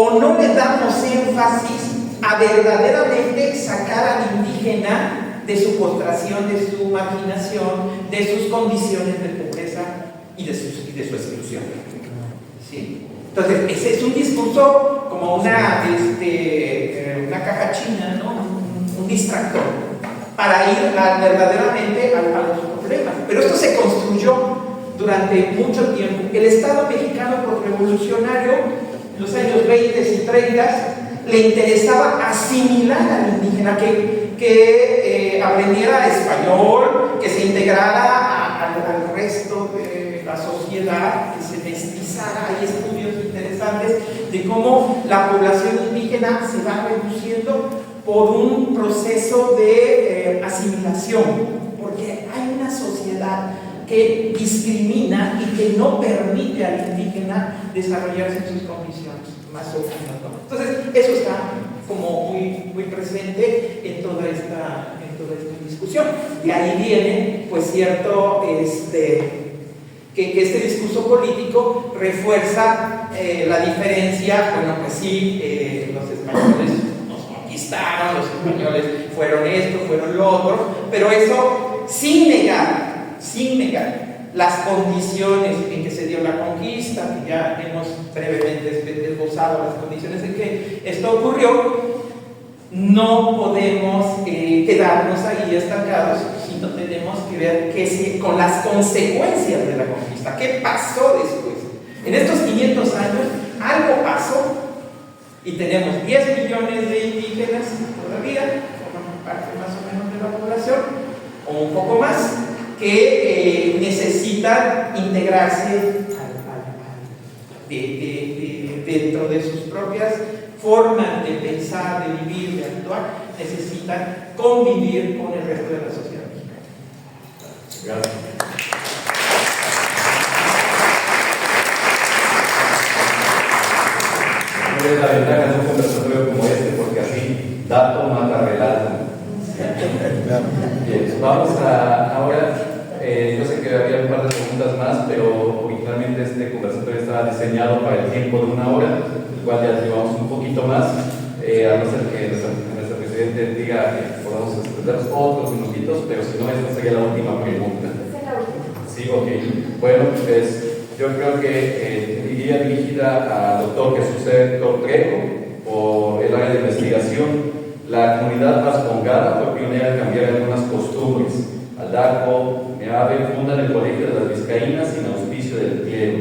o no le damos énfasis a verdaderamente sacar al indígena de su postración, de su marginación, de sus condiciones de pobreza y de su exclusión. ¿Sí? Entonces, ese es un discurso como una caja china, ¿no? Un distractor para ir verdaderamente a los problemas. Pero esto se construyó durante mucho tiempo. El Estado mexicano revolucionario, en los años 20 y 30, le interesaba asimilar al indígena, que aprendiera español, que se integrara al resto de la sociedad, que se mestizara. Hay estudios interesantes de cómo la población indígena se va reduciendo por un proceso de asimilación, porque hay una sociedad que discrimina y que no permite al indígena desarrollarse en sus condiciones más óptimas, ¿no? Entonces, eso está como muy presente en toda esta discusión. De ahí viene, pues, cierto, que este discurso político refuerza la diferencia. Bueno, pues sí, los españoles nos conquistaron, los españoles fueron esto, fueron lo otro, pero eso sin negar las condiciones en que se dio la conquista, que ya hemos brevemente esbozado las condiciones en que esto ocurrió. No podemos quedarnos ahí estancados, sino tenemos que ver con las consecuencias de la conquista. ¿Qué pasó después? En estos 500 años algo pasó y tenemos 10 millones de indígenas todavía, forman parte más o menos de la población, o un poco más, que necesitan integrarse dentro de sus propias formas de pensar, de vivir, de actuar. Necesitan convivir con el resto de la sociedad mexicana. Gracias. ¿Cuál es la ventaja de un conversatorio como este? Porque así dato mata relato. Bien, vamos ahora. Yo sé que había un par de preguntas más, pero originalmente este conversatorio estaba diseñado para el tiempo de 1 hora, el cual ya llevamos un poquito más, a no ser que nuestro presidente diga que podamos extendernos otros minutitos, pero si no, esta sería la última pregunta. Sí, ok. Bueno, pues yo creo que iría dirigida al doctor Jesús Héctor Trejo por el área de investigación. La comunidad vascongada fue pionera en cambiar algunas costumbres. Aldaco, Meave fundan el Colegio de las Vizcaínas sin auspicio del clero.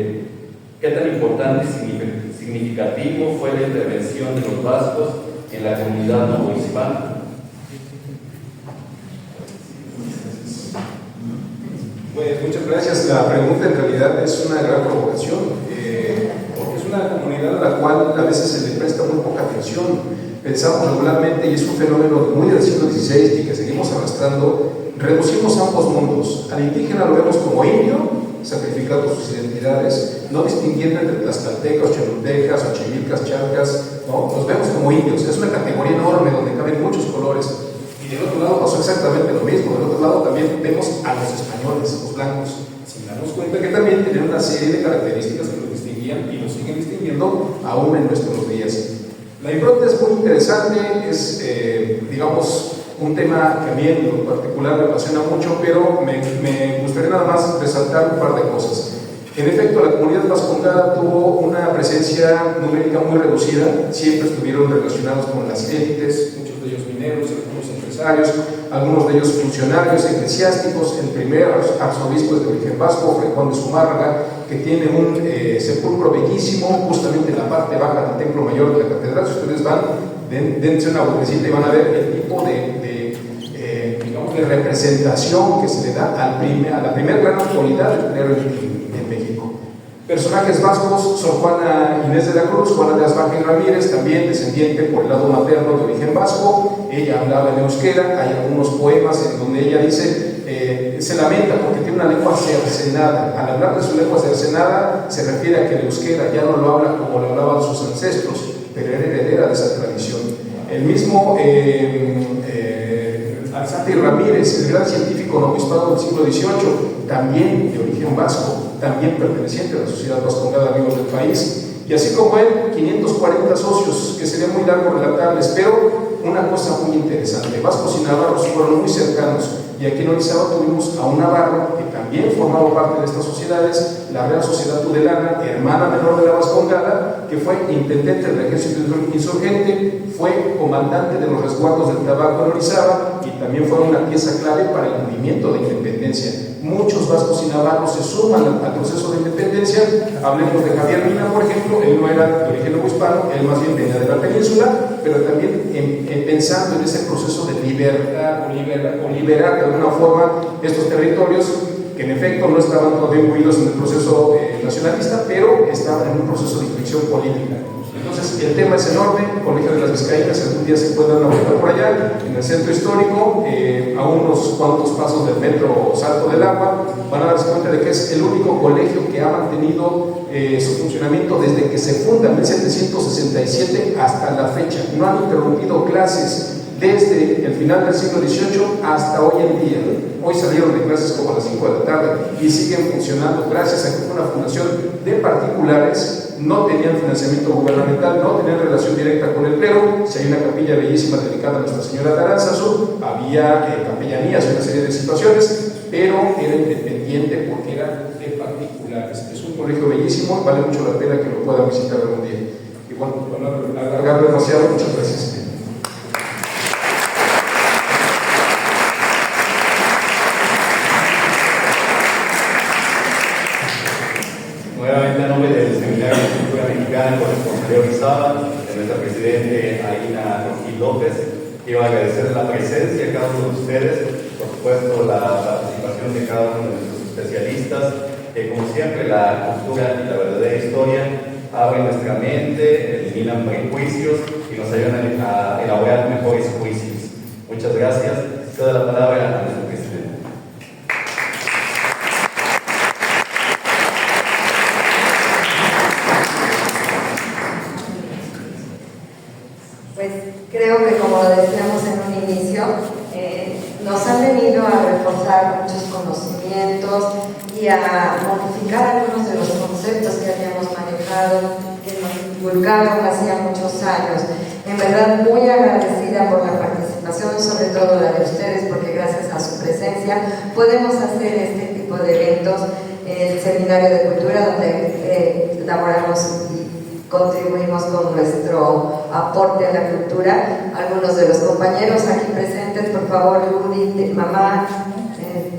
¿Qué tan importante y significativo fue la intervención de los vascos en la comunidad novohispana? Pues muchas gracias. La pregunta en realidad es una gran provocación, porque es una comunidad a la cual a veces se le presta muy poca atención. Pensamos regularmente, y es un fenómeno muy del siglo XVI y que seguimos arrastrando, reducimos ambos mundos. Al indígena lo vemos como indio, sacrificando sus identidades, no distinguiendo entre tlaxcaltecas, cholultecas, ochimilcas, charcas, ¿no? Los vemos como indios. Es una categoría enorme donde caben muchos colores. Y del otro lado pasó exactamente lo mismo. Del otro lado también vemos a los españoles, los blancos, sin darnos cuenta que también tienen una serie de características que los distinguían y nos siguen distinguiendo aún en nuestros días. La impronta es muy interesante, es, digamos, un tema que a mí en particular me apasiona mucho, pero me gustaría nada más resaltar un par de cosas. En efecto, la comunidad vascongada tuvo una presencia numérica muy reducida, siempre estuvieron relacionados con las élites, muchos de ellos mineros, algunos empresarios, algunos de ellos funcionarios eclesiásticos. El primer arzobispo es de origen vasco, Fray Juan de Zumárraga, que tiene un sepulcro bellísimo justamente en la parte baja del templo mayor de la catedral. Si ustedes van, dense una vueltecita y van a ver el tipo digamos, de representación que se le da a la primera gran autoridad del clero en México. Personajes vascos: Sor Juana Inés de la Cruz, Juana de Asbaje y Ramírez, también descendiente por el lado materno de origen vasco. Ella hablaba en euskera. Hay algunos poemas en donde ella dice, se lamenta porque tiene una lengua cercenada. Al hablar de su lengua cercenada se refiere a que el euskera ya no lo habla como lo hablaban sus ancestros, pero era heredera de esa tradición. El mismo Alzate Ramírez, el gran científico novohispano del siglo XVIII, también de origen vasco, también perteneciente a la sociedad vascongada, amigos del país. Y así como él, 540 socios, que sería muy largo relatarles, pero una cosa muy interesante, vascos y navarros fueron muy cercanos, y aquí en Orizaba tuvimos a un navarro que también formaba parte de estas sociedades, la Real Sociedad Tudelana, hermana menor de la Vascongada, que fue intendente del ejército insurgente, fue comandante de los resguardos del tabaco en Orizaba y también fue una pieza clave para el movimiento de independencia. Muchos vascos y navarros se suman al proceso de independencia. Hablemos de Javier Mina, por ejemplo. Él no era de origen hispano, él más bien venía de la península, pero también pensando en ese proceso de libertad o liberar de alguna forma estos territorios que en efecto no estaban todavía imbuidos en el proceso nacionalista, pero estaban en un proceso de inflexión política. Entonces, el tema es enorme. Colegio de las Vizcaínas, algún día se puede dar una vuelta por allá, en el centro histórico, a unos cuantos pasos del metro Salto del Agua, van a darse cuenta de que es el único colegio que ha mantenido su funcionamiento desde que se funda en 1767 hasta la fecha. No han interrumpido clases desde el final del siglo XVIII hasta hoy en día. Hoy salieron de clases como a las 5 de la tarde y siguen funcionando gracias a que fue una fundación de particulares, no tenían financiamiento gubernamental, no tenían relación directa con el clero. Si hay una capilla bellísima dedicada a Nuestra Señora de Aránzazu, había capellanías y una serie de situaciones, pero era independiente porque era de particulares. Es un colegio bellísimo, vale mucho la pena que lo puedan visitar algún día. Y bueno, para no alargar demasiado, muchas gracias. Nuevamente, a nombre del Seminario de Cultura Mexicana Corresponsalía Orizaba, de nuestra presidente Aina Roquín López, quiero agradecer la presencia de cada uno de ustedes, por supuesto la participación de cada uno de nuestros especialistas, que como siempre la cultura y la verdadera historia abren nuestra mente, eliminan prejuicios y nos ayudan a elaborar mejores juicios. Muchas gracias. Cedo la palabra a nuestro presidente. Pues creo que, como decíamos en un inicio, nos han venido a reforzar muchos conocimientos y a modificar algunos de los conceptos que habíamos manejado, que nos divulgaron hacía muchos años. En verdad, muy agradecida por la participación, sobre todo la de ustedes, porque gracias a su presencia podemos hacer este tipo de eventos, el Seminario de Cultura, donde elaboramos y contribuimos con nuestro aporte a la cultura. Algunos de los compañeros aquí presentes, por favor, Judith, mamá,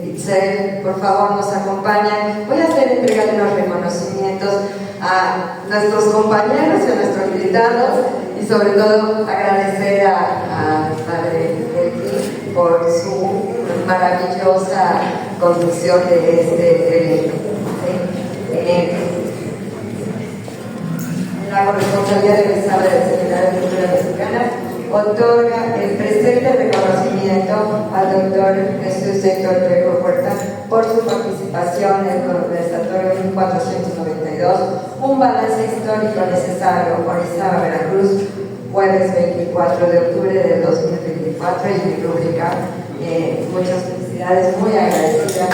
Itzel, por favor nos acompañan. Voy a hacer entrega de unos reconocimientos a nuestros compañeros y a nuestros invitados, y sobre todo agradecer a Padre Elki por su maravillosa conducción de este evento. La corresponsabilidad de Orizaba del Seminario de Cultura Mexicana otorga el presente reconocimiento al doctor Jesús Héctor Trejo Puerta por su participación en el conversatorio 1492, un balance histórico necesario, Orizaba, Veracruz, jueves 24 de octubre del 2024, y mi rúbrica. Muchas felicidades, muy agradecida.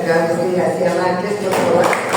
Agustín García Márquez, por favor.